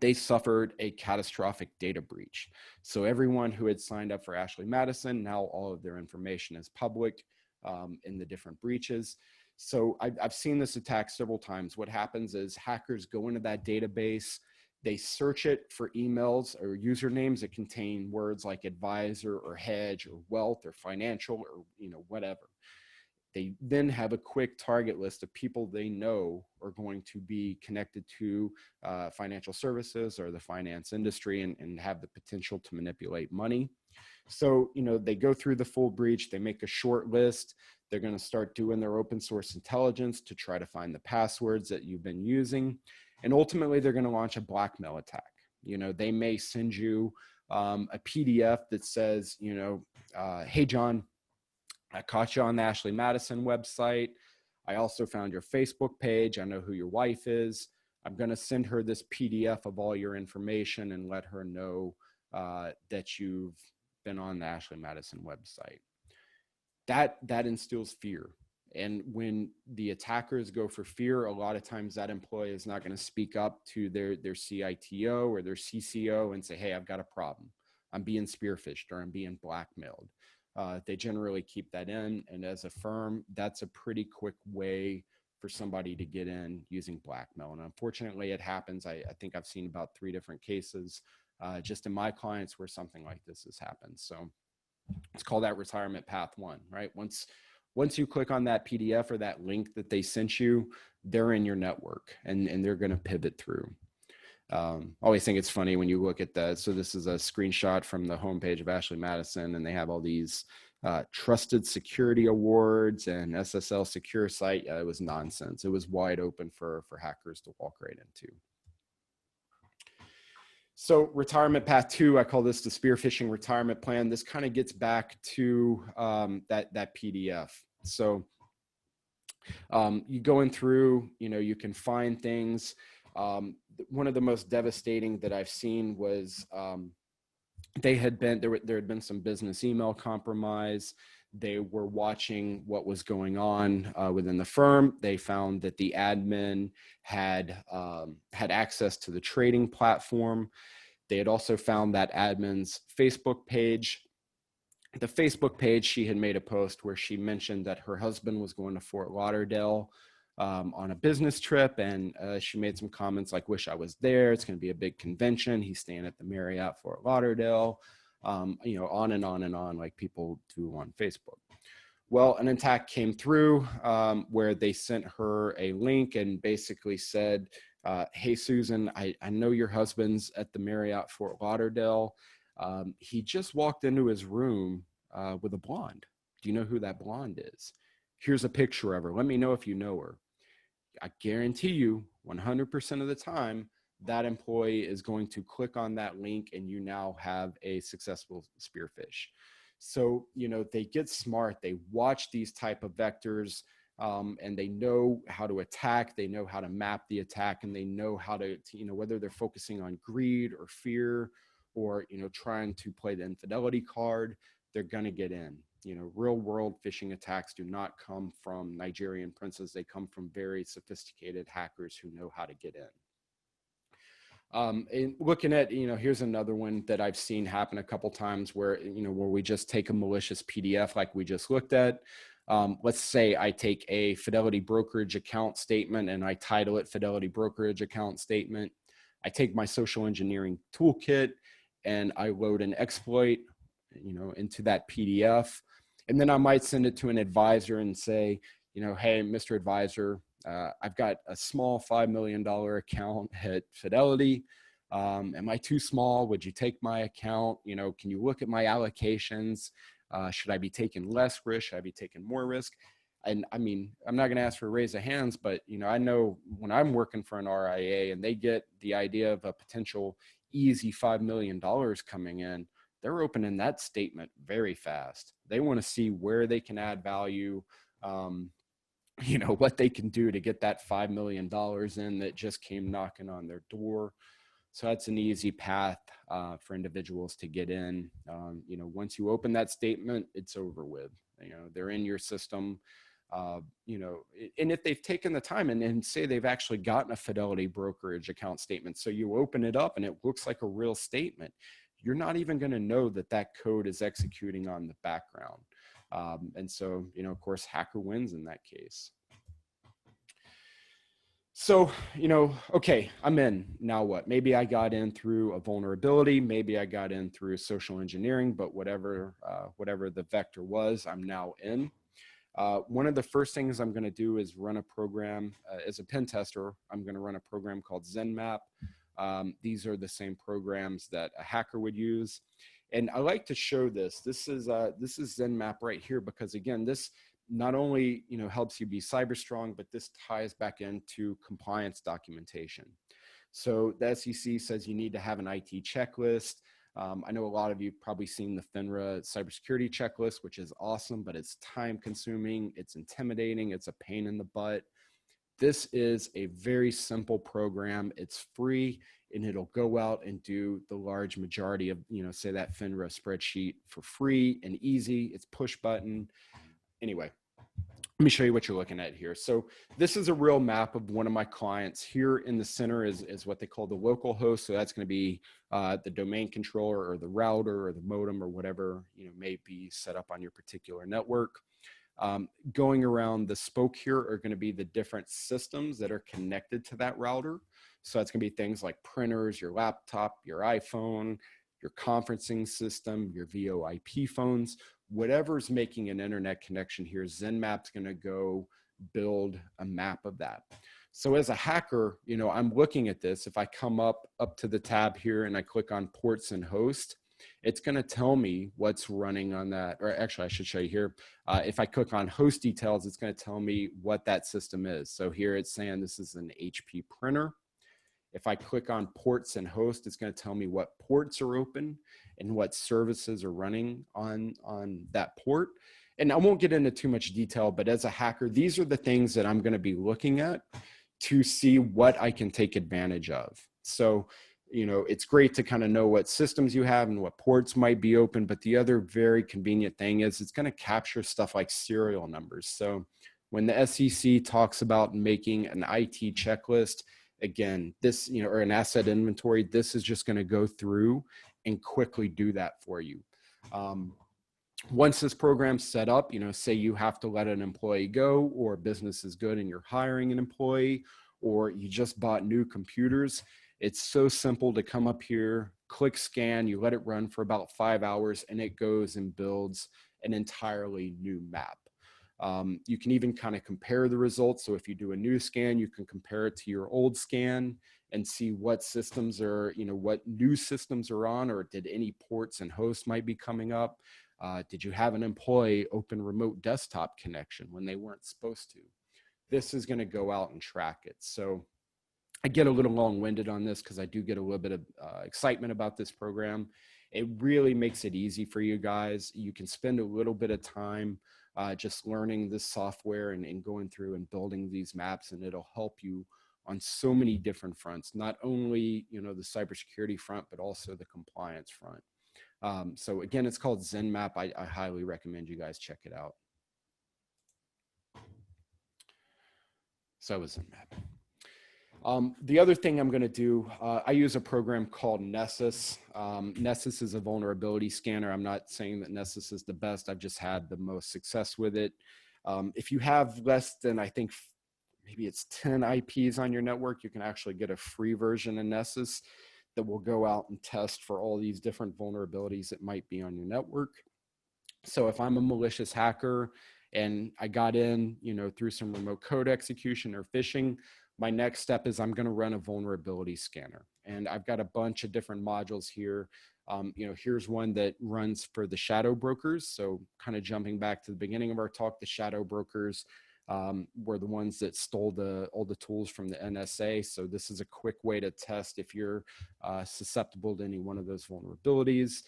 [SPEAKER 2] They suffered a catastrophic data breach. So everyone who had signed up for Ashley Madison, now all of their information is public in the different breaches. So I've seen this attack several times. What happens is hackers go into that database, they search it for emails or usernames that contain words like advisor or hedge or wealth or financial or whatever. They then have a quick target list of people they know are going to be connected to financial services or the finance industry, and have the potential to manipulate money. So, they go through the full breach, they make a short list, they're going to start doing their open source intelligence to try to find the passwords that you've been using. And ultimately, they're going to launch a blackmail attack. They may send you a PDF that says, hey, John, I caught you on the Ashley Madison website. I also found your Facebook page. I know who your wife is. I'm going to send her this PDF of all your information and let her know that you've been on the Ashley Madison website. That instills fear. And when the attackers go for fear, a lot of times that employee is not going to speak up to their CITO or their CCO and say, hey, I've got a problem. I'm being spearphished or I'm being blackmailed. They generally keep that in. And as a firm, that's a pretty quick way for somebody to get in using blackmail. And unfortunately, it happens. I think I've seen about 3 different cases just in my clients where something like this has happened. So let's call that retirement path 1, right? Once you click on that PDF or that link that they sent you, they're in your network and they're going to pivot through. Always think it's funny when you look at that. So this is a screenshot from the homepage of Ashley Madison, and they have all these trusted security awards and SSL secure site. It was nonsense. It was wide open for hackers to walk right into. So retirement path 2, I call this the spear phishing retirement plan. This kind of gets back to that PDF. So you going through, you can find things. One of the most devastating that I've seen was there had been some business email compromise. They were watching what was going on within the firm. They found that the admin had access to the trading platform. They had also found that admin's Facebook page. the Facebook page, she had made a post where she mentioned that her husband was going to Fort Lauderdale on a business trip, and she made some comments like, wish I was there, it's going to be a big convention, he's staying at the Marriott Fort Lauderdale, you know, on and on and on, like people do on Facebook. Well, an attack came through where they sent her a link and basically said, hey, Susan, I know your husband's at the Marriott Fort Lauderdale. He just walked into his room with a blonde. Do you know who that blonde is? Here's a picture of her. Let me know if you know her. I guarantee you 100% of the time, that employee is going to click on that link and you now have a successful spearfish. So, you know, they get smart, they watch these type of vectors and they know how to attack, they know how to map the attack, and they know how to, you know, whether they're focusing on greed or fear or, you know, trying to play the infidelity card, they're going to get in. You know, real world phishing attacks do not come from Nigerian princes. They come from very sophisticated hackers who know how to get in. And looking at, you know, here's another one that I've seen happen a couple times where, you know, where we just take a malicious PDF like we just looked at. Let's say I take a Fidelity brokerage account statement and I title it Fidelity brokerage account statement. I take my social engineering toolkit and I load an exploit, you know, into that PDF. And then I might send it to an advisor and say, you know, hey, Mr. Advisor, I've got a small $5 million account at Fidelity. Am I too small? Would you take my account? You know, can you look at my allocations? Should I be taking less risk? Should I be taking more risk? And I mean, I'm not going to ask for a raise of hands, but, you know, I know when I'm working for an RIA and they get the idea of a potential easy $5 million coming in, they're opening that statement very fast. They want to see where they can add value, you know, what they can do to get that $5 million in that just came knocking on their door. So that's an easy path for individuals to get in. You know, once you open that statement, it's over with. You know, they're in your system. You know, and if they've taken the time and say they've actually gotten a Fidelity brokerage account statement, so you open it up and it looks like a real statement, you're not even going to know that that code is executing on the background. And so, you know, of course, hacker wins in that case. So, you know, okay, I'm in. Now what? Maybe I got in through a vulnerability. Maybe I got in through social engineering, but whatever the vector was, I'm now in. One of the first things I'm going to do is run a program as a pen tester. I'm going to run a program called ZenMap. These are the same programs that a hacker would use. And I like to show this. This is ZenMap right here, because again, this not only, you know, helps you be cyber strong, but this ties back into compliance documentation. So the SEC says you need to have an IT checklist. I know a lot of you have probably seen the FINRA cybersecurity checklist, which is awesome, but it's time consuming, it's intimidating, it's a pain in the butt. This is a very simple program. It's free and it'll go out and do the large majority of, you know, say that FINRA spreadsheet for free and easy. It's push button. Anyway, let me show you what you're looking at here. So this is a real map of one of my clients. Here in the center is what they call the local host. So that's going to be the domain controller or the router or the modem or whatever, you know, may be set up on your particular network. Going around the spoke here are going to be the different systems that are connected to that router. So that's going to be things like printers, your laptop, your iPhone, your conferencing system, your VoIP phones, whatever's making an internet connection here. ZenMap's going to go build a map of that. So as a hacker, you know, I'm looking at this. If I come up to the tab here and I click on ports and host, it's going to tell me what's running on that. Or actually, I should show you here. If I click on host details, it's going to tell me what that system is. So here it's saying this is an HP printer. If I click on ports and host, it's going to tell me what ports are open and what services are running on that port. And I won't get into too much detail, but as a hacker, these are the things that I'm going to be looking at to see what I can take advantage of. So, you know, it's great to kind of know what systems you have and what ports might be open, but the other very convenient thing is it's going to capture stuff like serial numbers. So when the SEC talks about making an IT checklist, again, this, you know, or an asset inventory, this is just going to go through and quickly do that for you. Once this program's set up, say you have to let an employee go, or business is good and you're hiring an employee, or you just bought new computers, it's so simple to come up here, click scan, you let it run for about 5 hours, and it goes and builds an entirely new map. You can even kind of compare the results. So if you do a new scan, you can compare it to your old scan and see what systems are, what new systems are on, or did any ports and hosts might be coming up. Did you have an employee open remote desktop connection when they weren't supposed to? This is going to go out and track it. So I get a little long-winded on this because I do get a little bit of excitement about this program. It really makes it easy for you guys. You can spend a little bit of time just learning this software and going through and building these maps, and it'll help you on so many different fronts, not only the cybersecurity front, but also the compliance front. So again, it's called ZenMap. I highly recommend you guys check it out. So is ZenMap. The other thing I'm going to do, I use a program called Nessus. Nessus is a vulnerability scanner. I'm not saying that Nessus is the best. I've just had the most success with it. If you have less than, I think, maybe it's 10 IPs on your network, you can actually get a free version of Nessus that will go out and test for all these different vulnerabilities that might be on your network. So if I'm a malicious hacker and I got in, through some remote code execution or phishing, my next step is I'm going to run a vulnerability scanner. And I've got a bunch of different modules here. Here's one that runs for the shadow brokers. So kind of jumping back to the beginning of our talk, the shadow brokers were the ones that stole all the tools from the NSA. So this is a quick way to test if you're susceptible to any one of those vulnerabilities.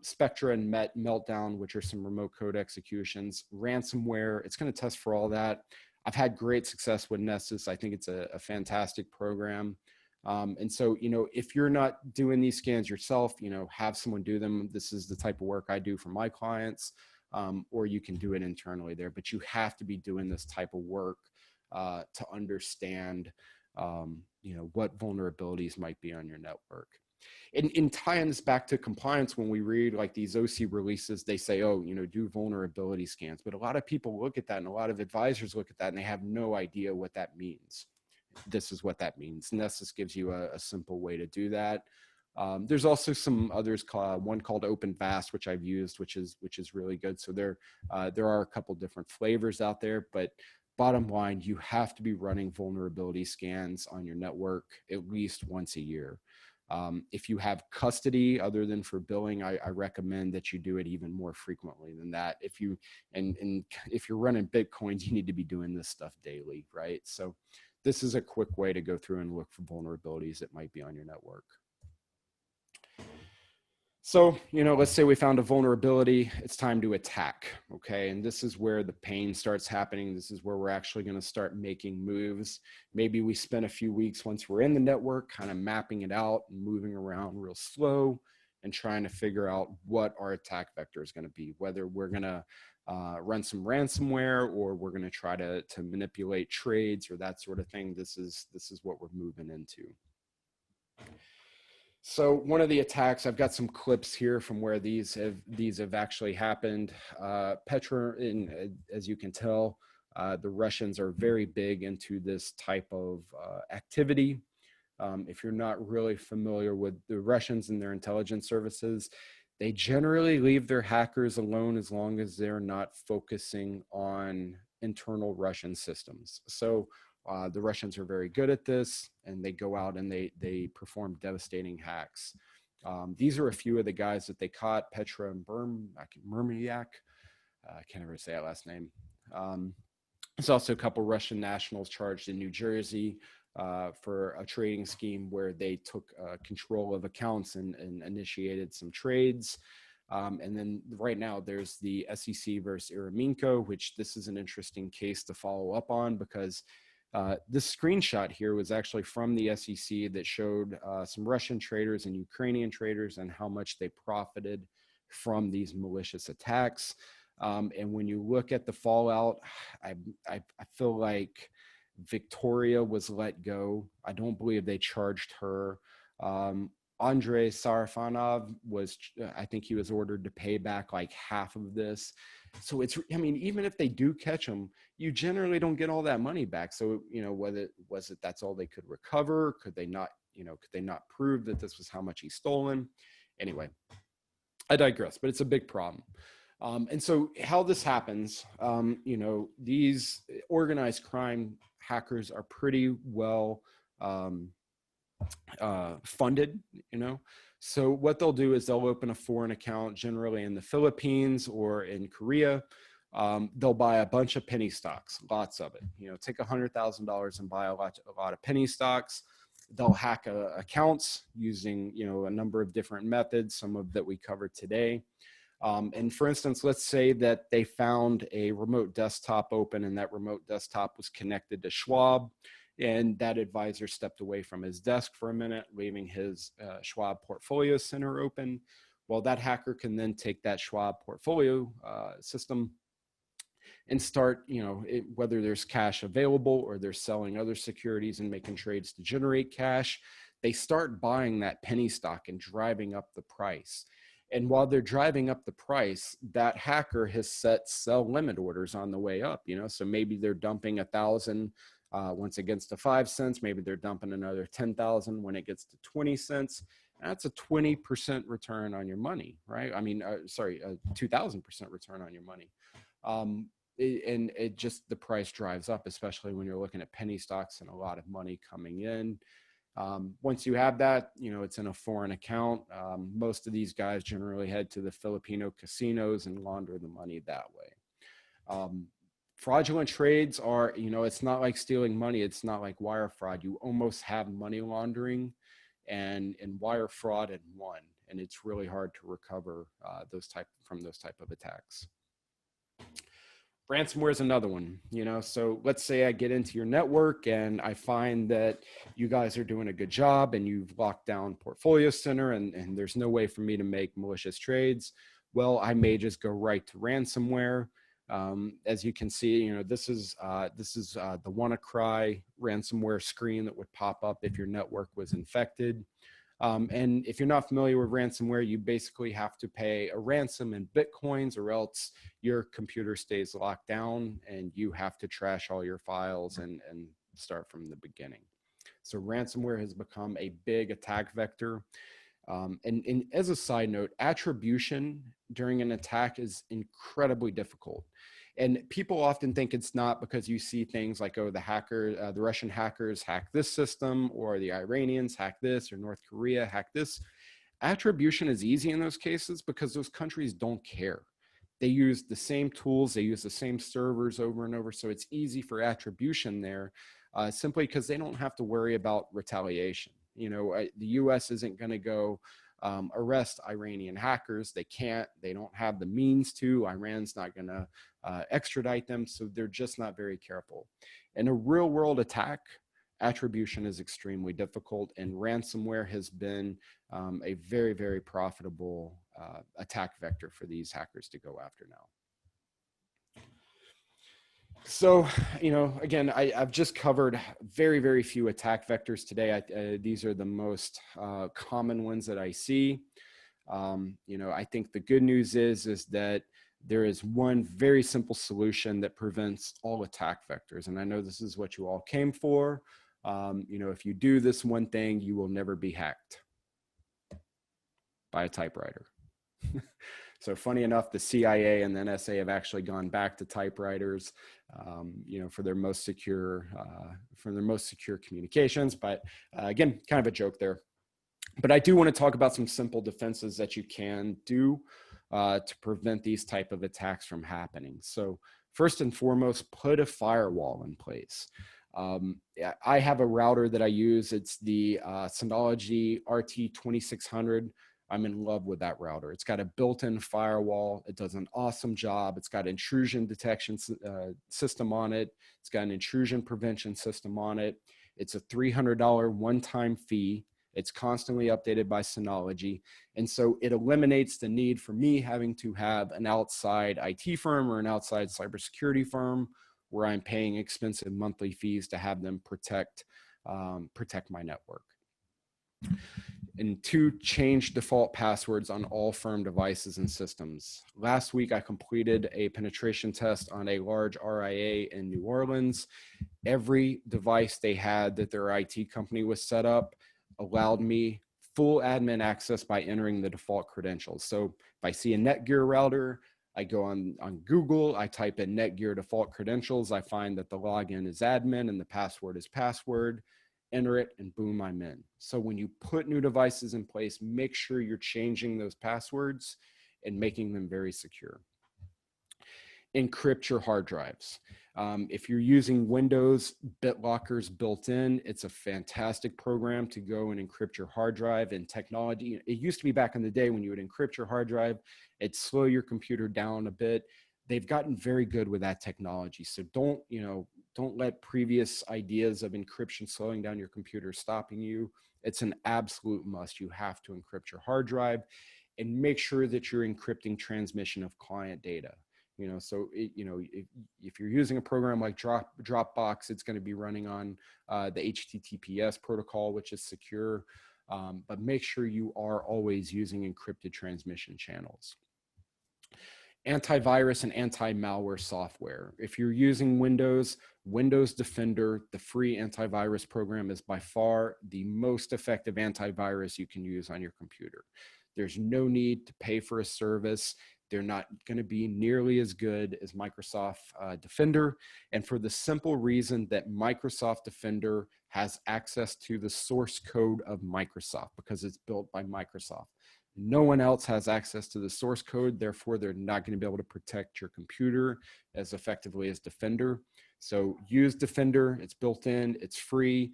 [SPEAKER 2] Spectra and Meltdown, which are some remote code executions. Ransomware, it's going to test for all that. I've had great success with Nessus. I think it's a fantastic program. And so, if you're not doing these scans yourself, have someone do them. This is the type of work I do for my clients. Or you can do it internally there, but you have to be doing this type of work to understand, what vulnerabilities might be on your network. In tying this back to compliance, when we read like these OC releases, they say, oh, do vulnerability scans. But a lot of people look at that, and a lot of advisors look at that, and they have no idea what that means. This is what that means. Nessus gives you a simple way to do that. There's also some others, one called OpenVast, which I've used, which is really good. So there are a couple different flavors out there, but bottom line, you have to be running vulnerability scans on your network at least once a year. If you have custody other than for billing, I recommend that you do it even more frequently than that. If you're running Bitcoins, you need to be doing this stuff daily, right? So this is a quick way to go through and look for vulnerabilities that might be on your network. So, let's say we found a vulnerability, it's time to attack, okay? And this is where the pain starts happening. This is where we're actually going to start making moves. Maybe we spend a few weeks once we're in the network, kind of mapping it out and moving around real slow and trying to figure out what our attack vector is going to be, whether we're going to run some ransomware or we're going to try to manipulate trades or that sort of thing. This is what we're moving into. So one of the attacks, I've got some clips here from where these have actually happened. Petra, as you can tell, the Russians are very big into this type of activity. If you're not really familiar with the Russians and their intelligence services, they generally leave their hackers alone as long as they're not focusing on internal Russian systems. So the Russians are very good at this, and they go out and they perform devastating hacks. These are a few of the guys that they caught: Petra and Murmiak. I can't ever say that last name. There's also a couple Russian nationals charged in New Jersey for a trading scheme where they took control of accounts and initiated some trades. And then right now there's the SEC versus Iraminko, which this is an interesting case to follow up on because this screenshot here was actually from the SEC that showed some Russian traders and Ukrainian traders and how much they profited from these malicious attacks. And when you look at the fallout, I feel like Victoria was let go. I don't believe they charged her. Andrei Sarafanov was, I think he was ordered to pay back like half of this. So it's, I mean, even if they do catch him, you generally don't get all that money back. So, you know, whether was it that's all they could recover? Could they not, you know, could they not prove that this was how much he's stolen? Anyway, I digress, but it's a big problem. And so how this happens, you know, these organized crime hackers are pretty well funded, you know. So what they'll do is they'll open a foreign account, generally in the Philippines or in Korea. They'll buy a bunch of penny stocks, lots of it. You know, take $100,000 and buy a lot of penny stocks. They'll hack accounts using, you know, a number of different methods, some of that we covered today. And for instance, let's say that they found a remote desktop open and that remote desktop was connected to Schwab, and that advisor stepped away from his desk for a minute, leaving his Schwab portfolio center open. Well, that hacker can then take that Schwab portfolio system and start, you know, whether there's cash available or they're selling other securities and making trades to generate cash, they start buying that penny stock and driving up the price. And while they're driving up the price, that hacker has set sell limit orders on the way up, you know, so maybe they're dumping 1,000 once it gets to 5 cents, maybe they're dumping another 10,000 when it gets to 20 cents. That's a 20% return on your money, right? I mean, sorry, a 2,000% return on your money. And it just, the price drives up, especially when you're looking at penny stocks and a lot of money coming in. Once you have that, you know, it's in a foreign account. Most of these guys generally head to the Filipino casinos and launder the money that way. Fraudulent trades are, you know, it's not like stealing money. It's not like wire fraud. You almost have money laundering and wire fraud in one, and it's really hard to recover from those type of attacks. Ransomware is another one, you know, so let's say I get into your network and I find that you guys are doing a good job and you've locked down Portfolio Center and there's no way for me to make malicious trades. Well, I may just go right to ransomware. As you can see, you know, this is the WannaCry ransomware screen that would pop up if your network was infected. And if you're not familiar with ransomware, you basically have to pay a ransom in Bitcoins or else your computer stays locked down and you have to trash all your files and start from the beginning. So ransomware has become a big attack vector. And as a side note, attribution during an attack is incredibly difficult. And people often think it's not because you see things like, oh, the Russian hackers hack this system, or the Iranians hack this, or North Korea hack this. Attribution is easy in those cases because those countries don't care. They use the same tools, they use the same servers over and over. So it's easy for attribution there, simply because they don't have to worry about retaliation. You know, the US isn't going to go arrest Iranian hackers. They can't, they don't have the means to. Iran's not going to extradite them. So they're just not very careful. In a real world attack, attribution is extremely difficult, and ransomware has been a very, very profitable attack vector for these hackers to go after now. So, you know, again, I've just covered very, very few attack vectors today. These are the most common ones that I see. You know, I think the good news is that there is one very simple solution that prevents all attack vectors. And I know this is what you all came for. You know, if you do this one thing, you will never be hacked by a typewriter. So funny enough, the CIA and the NSA have actually gone back to typewriters, you know, for their most secure communications. But again, kind of a joke there. But I do want to talk about some simple defenses that you can do to prevent these type of attacks from happening. So first and foremost, put a firewall in place. I have a router that I use. It's the Synology RT2600. I'm in love with that router. It's got a built-in firewall. It does an awesome job. It's got an intrusion detection system on it. It's got an intrusion prevention system on it. It's a $300 one-time fee. It's constantly updated by Synology. And so it eliminates the need for me having to have an outside IT firm or an outside cybersecurity firm where I'm paying expensive monthly fees to have them protect my network. And 2, change default passwords on all firm devices and systems. Last week, I completed a penetration test on a large RIA in New Orleans. Every device they had that their IT company was set up allowed me full admin access by entering the default credentials. So if I see a Netgear router, I go on Google, I type in Netgear default credentials, I find that the login is admin and the password is password, enter it, and boom, I'm in. So when you put new devices in place, make sure you're changing those passwords and making them very secure. Encrypt your hard drives. If you're using Windows, BitLocker's built in. It's a fantastic program to go and encrypt your hard drive. And technology, it used to be back in the day when you would encrypt your hard drive, it'd slow your computer down a bit. They've gotten very good with that technology. So don't let previous ideas of encryption slowing down your computer stopping you. It's an absolute must. You have to encrypt your hard drive and make sure that you're encrypting transmission of client data. So if you're using a program like Dropbox, it's going to be running on the HTTPS protocol, which is secure, but make sure you are always using encrypted transmission channels. Antivirus and anti-malware software. If you're using Windows Defender, the free antivirus program, is by far the most effective antivirus you can use on your computer. There's no need to pay for a service. They're not going to be nearly as good as Microsoft Defender. And for the simple reason that Microsoft Defender has access to the source code of Microsoft because it's built by Microsoft. No one else has access to the source code. Therefore, they're not going to be able to protect your computer as effectively as Defender. So use Defender. It's built in. It's free.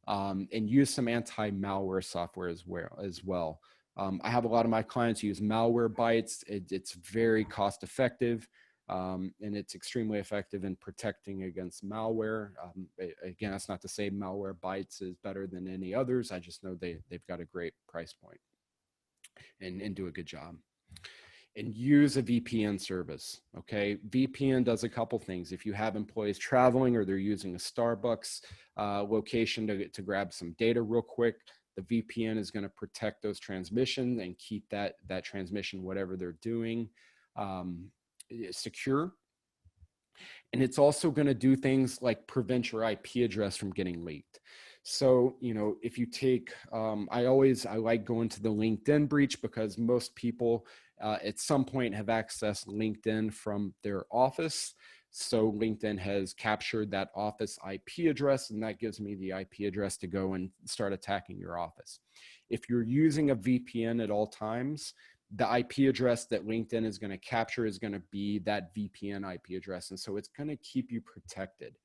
[SPEAKER 2] And use some anti-malware software as well. I have a lot of my clients use Malwarebytes. It's very cost effective, and it's extremely effective in protecting against malware. Again, that's not to say Malwarebytes is better than any others. I just know they've got a great price point and do a good job. And use a VPN service, okay? VPN does a couple things. If you have employees traveling or they're using a Starbucks location to grab some data real quick, the VPN is going to protect those transmissions and keep that transmission, whatever they're doing, secure. And it's also going to do things like prevent your IP address from getting leaked. So, if you take, I like going to the LinkedIn breach because most people at some point have accessed LinkedIn from their office. So LinkedIn has captured that office IP address, and that gives me the IP address to go and start attacking your office. If you're using a VPN at all times, the IP address that LinkedIn is going to capture is going to be that VPN IP address. And so it's going to keep you protected.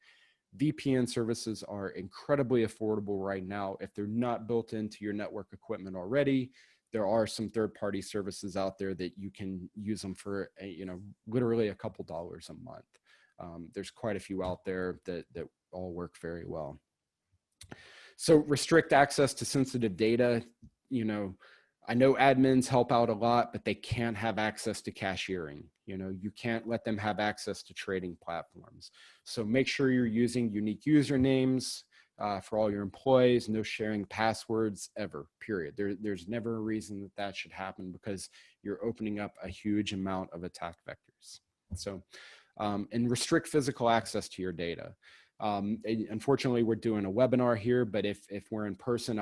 [SPEAKER 2] VPN services are incredibly affordable right now. If they're not built into your network equipment already, there are some third-party services out there that you can use them for, literally a couple dollars a month. There's quite a few out there that all work very well. So restrict access to sensitive data. I know admins help out a lot, but they can't have access to cashiering. You can't let them have access to trading platforms. So make sure you're using unique usernames for all your employees, no sharing passwords ever, period. There's never a reason that should happen because you're opening up a huge amount of attack vectors. So, and restrict physical access to your data. Unfortunately, we're doing a webinar here, but if we're in person,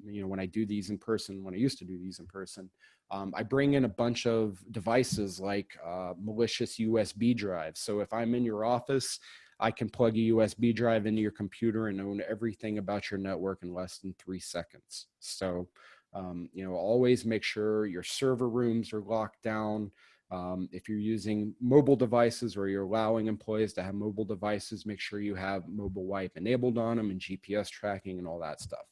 [SPEAKER 2] when I do these in person, when I used to do these in person, I bring in a bunch of devices like malicious USB drives. So if I'm in your office, I can plug a USB drive into your computer and own everything about your network in less than 3 seconds. So, always make sure your server rooms are locked down. If you're using mobile devices or you're allowing employees to have mobile devices, make sure you have mobile wipe enabled on them and GPS tracking and all that stuff.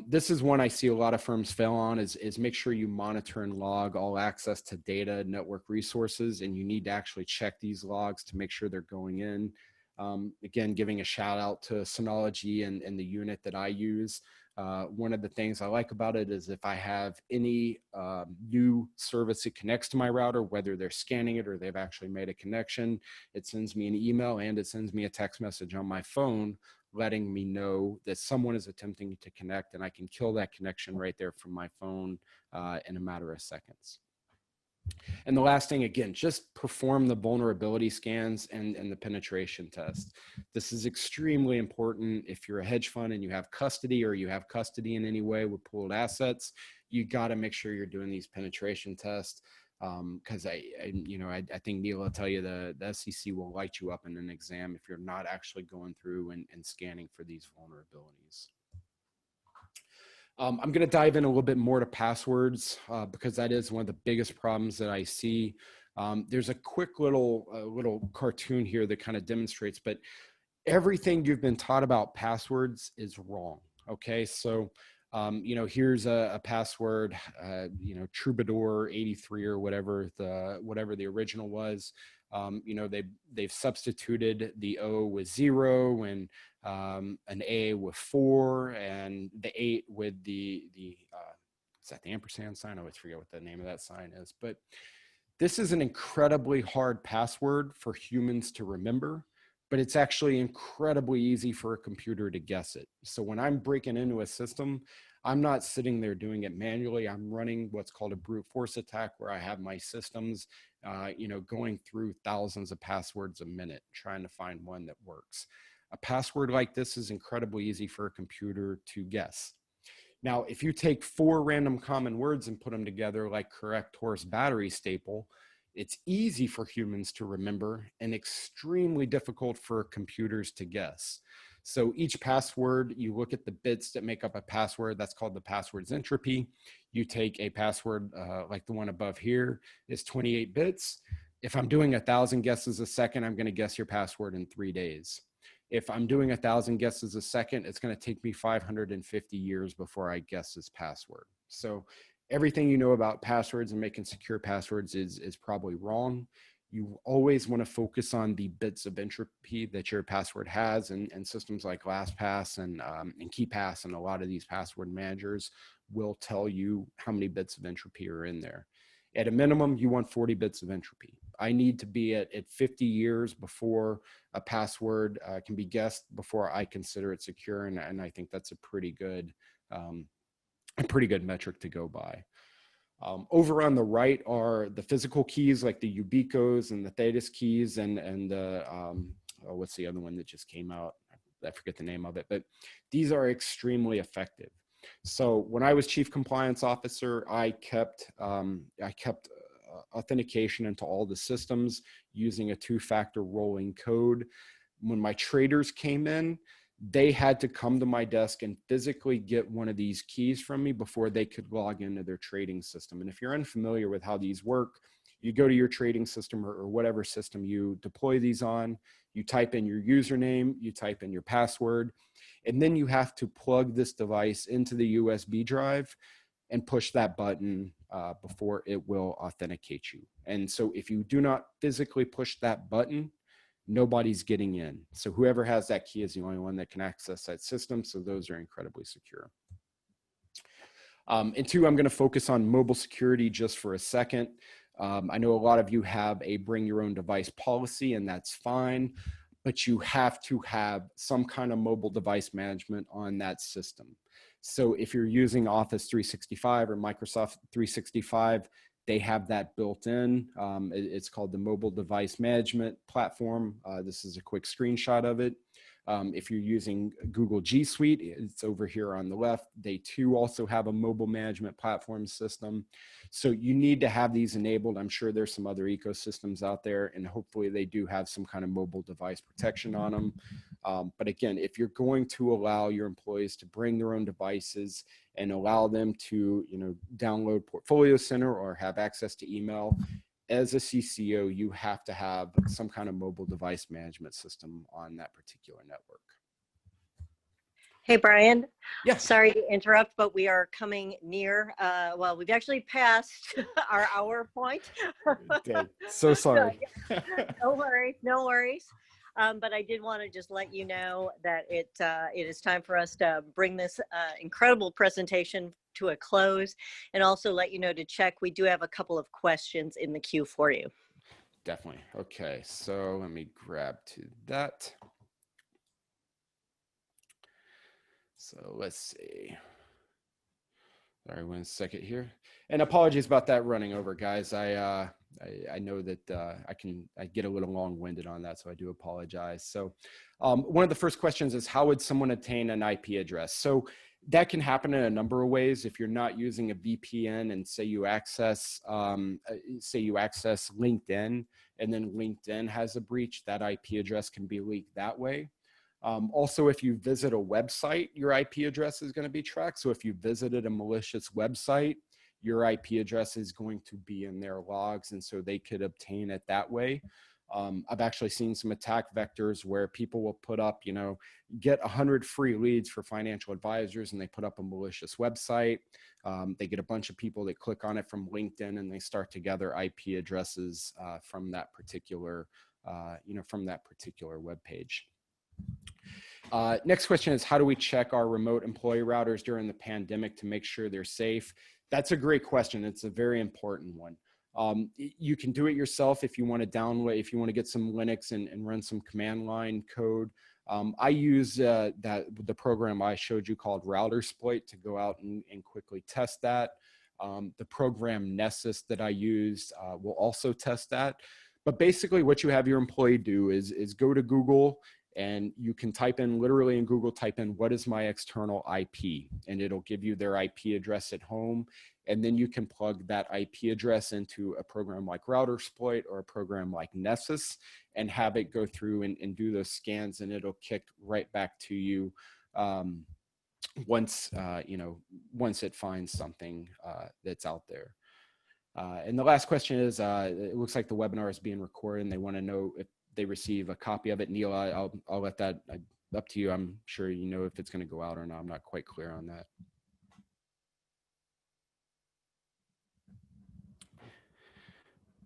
[SPEAKER 2] This is one I see a lot of firms fail on is make sure you monitor and log all access to data, network resources, and you need to actually check these logs to make sure they're going in. Again, giving a shout out to Synology and the unit that I use. One of the things I like about it is if I have any new service that connects to my router, whether they're scanning it or they've actually made a connection, it sends me an email and it sends me a text message on my phone letting me know that someone is attempting to connect, and I can kill that connection right there from my phone in a matter of seconds. And the last thing, again, just perform the vulnerability scans and the penetration test. This is extremely important. If you're a hedge fund and you have custody, or you have custody in any way with pooled assets, you got to make sure you're doing these penetration tests. Because I think Neil will tell you the SEC will light you up in an exam if you're not actually going through and scanning for these vulnerabilities. I'm going to dive in a little bit more to passwords because that is one of the biggest problems that I see. There's a quick little cartoon here that kind of demonstrates, but everything you've been taught about passwords is wrong. Okay, so here's a password, Troubadour 83 or whatever the original was. They've substituted the O with 0 and an A with 4 and the 8 with the is that the ampersand sign? I always forget what the name of that sign is. But this is an incredibly hard password for humans to remember, but it's actually incredibly easy for a computer to guess it. So when I'm breaking into a system, I'm not sitting there doing it manually. I'm running what's called a brute force attack, where I have my systems, going through thousands of passwords a minute, trying to find one that works. A password like this is incredibly easy for a computer to guess. Now, if you take 4 random common words and put them together like correct horse battery staple, it's easy for humans to remember and extremely difficult for computers to guess. So each password, you look at the bits that make up a password. That's called the password's entropy. You take a password like the one above here is 28 bits. If I'm doing 1,000 guesses a second, I'm going to guess your password in 3 days. If I'm doing 1,000 guesses a second, it's going to take me 550 years before I guess this password. So everything you know about passwords and making secure passwords is probably wrong. You always want to focus on the bits of entropy that your password has, and systems like LastPass and KeePass and a lot of these password managers will tell you how many bits of entropy are in there. At a minimum, you want 40 bits of entropy. I need to be at 50 years before a password can be guessed before I consider it secure, and I think that's a pretty good metric to go by. Over on the right are the physical keys like the Ubicos and the Thetis keys and the, what's the other one that just came out? I forget the name of it, but these are extremely effective. So when I was chief compliance officer, I kept authentication into all the systems using a 2-factor rolling code. When my traders came in, they had to come to my desk and physically get one of these keys from me before they could log into their trading system. And if you're unfamiliar with how these work, you go to your trading system or whatever system you deploy these on, you type in your username, you type in your password, and then you have to plug this device into the USB drive and push that button before it will authenticate you. And so if you do not physically push that button, nobody's getting in. So whoever has that key is the only one that can access that system. So those are incredibly secure. And 2, I'm going to focus on mobile security just for a second. I know a lot of you have a bring your own device policy, and that's fine, but you have to have some kind of mobile device management on that system. So if you're using Office 365 or Microsoft 365, they have that built in. It's called the Mobile Device Management Platform. This is a quick screenshot of it. If you're using Google G Suite, it's over here on the left. They too also have a mobile management platform system. So you need to have these enabled. I'm sure there's some other ecosystems out there, and hopefully they do have some kind of mobile device protection on them. But again, if you're going to allow your employees to bring their own devices and allow them to, download Portfolio Center or have access to email, as a CCO, you have to have some kind of mobile device management system on that particular network.
[SPEAKER 1] Hey, Brian.
[SPEAKER 2] Yes.
[SPEAKER 1] Sorry to interrupt, but we are coming near. Well, we've actually passed our hour point.
[SPEAKER 2] So sorry.
[SPEAKER 1] No worries, no worries. But I did want to just let you know that it is time for us to bring this incredible presentation to a close, and also let you know to check. We do have a couple of questions in the queue for you.
[SPEAKER 2] Definitely. Okay, so let me grab to that. So let's see. Sorry, 1 second here. And apologies about that running over, guys. I know that I get a little long-winded on that, so I do apologize. So one of the first questions is, how would someone obtain an IP address? So that can happen in a number of ways. If you're not using a VPN and say you access LinkedIn, and then LinkedIn has a breach, that IP address can be leaked that way. Also, if you visit a website, your IP address is going to be tracked. So if you visited a malicious website, your IP address is going to be in their logs, and so they could obtain it that way. I've actually seen some attack vectors where people will put up, get 100 free leads for financial advisors, and they put up a malicious website. They get a bunch of people that click on it from LinkedIn, and they start to gather IP addresses from that particular, web page. Next question is, how do we check our remote employee routers during the pandemic to make sure they're safe? That's a great question. It's a very important one. You can do it yourself if you want to download, if you want to get some Linux and run some command line code. I use the program I showed you called Routersploit to go out and quickly test that. The program Nessus that I used will also test that. But basically what you have your employee do is go to Google, and you can type in, literally in Google, type in, what is my external IP? And it'll give you their IP address at home. And then you can plug that IP address into a program like Routersploit or a program like Nessus and have it go through and do those scans, and it'll kick right back to you once it finds something that's out there. And the last question is, it looks like the webinar is being recorded, and they want to know if they receive a copy of it. Neil, I'll let that up to you. I'm sure you know if it's going to go out or not. I'm not quite clear on that.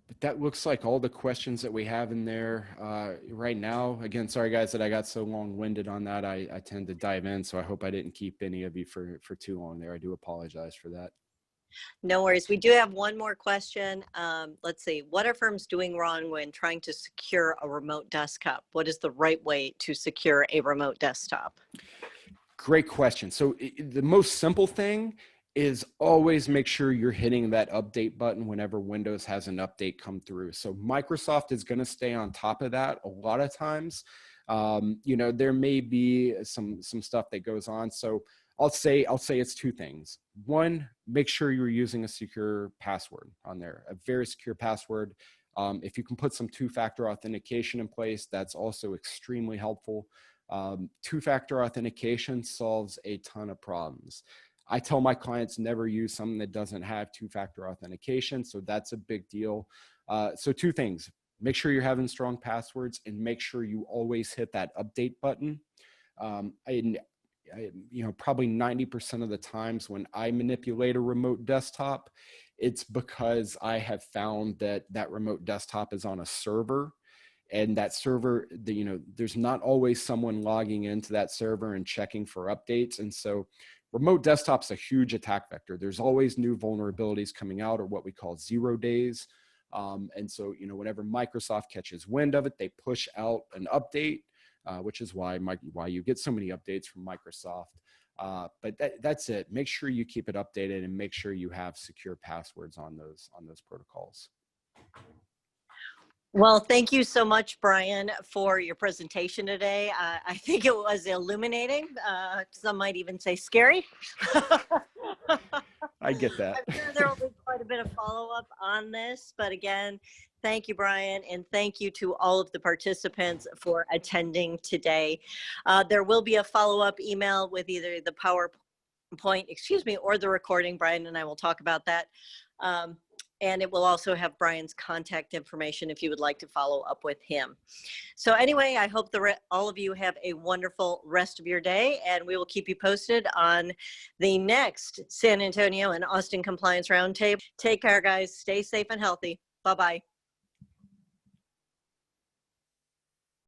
[SPEAKER 2] But that looks like all the questions that we have in there right now. Again, sorry guys that I got so long-winded on that. I tend to dive in, so I hope I didn't keep any of you for too long there. I do apologize for that.
[SPEAKER 1] No worries. We do have one more question. Let's see. What are firms doing wrong when trying to secure a remote desktop? What is the right way to secure a remote desktop?
[SPEAKER 2] Great question. So the most simple thing is always make sure you're hitting that update button whenever Windows has an update come through. So Microsoft is going to stay on top of that a lot of times. There may be some stuff that goes on. So I'll say it's two things. One, make sure you're using a secure password on there, a very secure password. If you can put some two-factor authentication in place, that's also extremely helpful. Two-factor authentication solves a ton of problems. I tell my clients never use something that doesn't have two-factor authentication, so that's a big deal. So two things: make sure you're having strong passwords, and make sure you always hit that update button. Probably 90% of the times when I manipulate a remote desktop, it's because I have found that remote desktop is on a server, and that server, there's not always someone logging into that server and checking for updates. And so remote desktop's a huge attack vector. There's always new vulnerabilities coming out, or what we call 0 days. And so, whenever Microsoft catches wind of it, they push out an update, which is why you get so many updates from Microsoft. But that's it. Make sure you keep it updated, and make sure you have secure passwords on those protocols.
[SPEAKER 1] Well, thank you so much, Brian, for your presentation today. I think it was illuminating. Some might even say scary.
[SPEAKER 2] I get that.
[SPEAKER 1] I'm sure there will be quite a bit of follow-up on this, but again, thank you, Brian, and thank you to all of the participants for attending today. There will be a follow-up email with either the PowerPoint, or the recording. Brian and I will talk about that. And it will also have Brian's contact information if you would like to follow up with him. So anyway, I hope all of you have a wonderful rest of your day, and we will keep you posted on the next San Antonio and Austin Compliance Roundtable. Take care, guys. Stay safe and healthy. Bye-bye.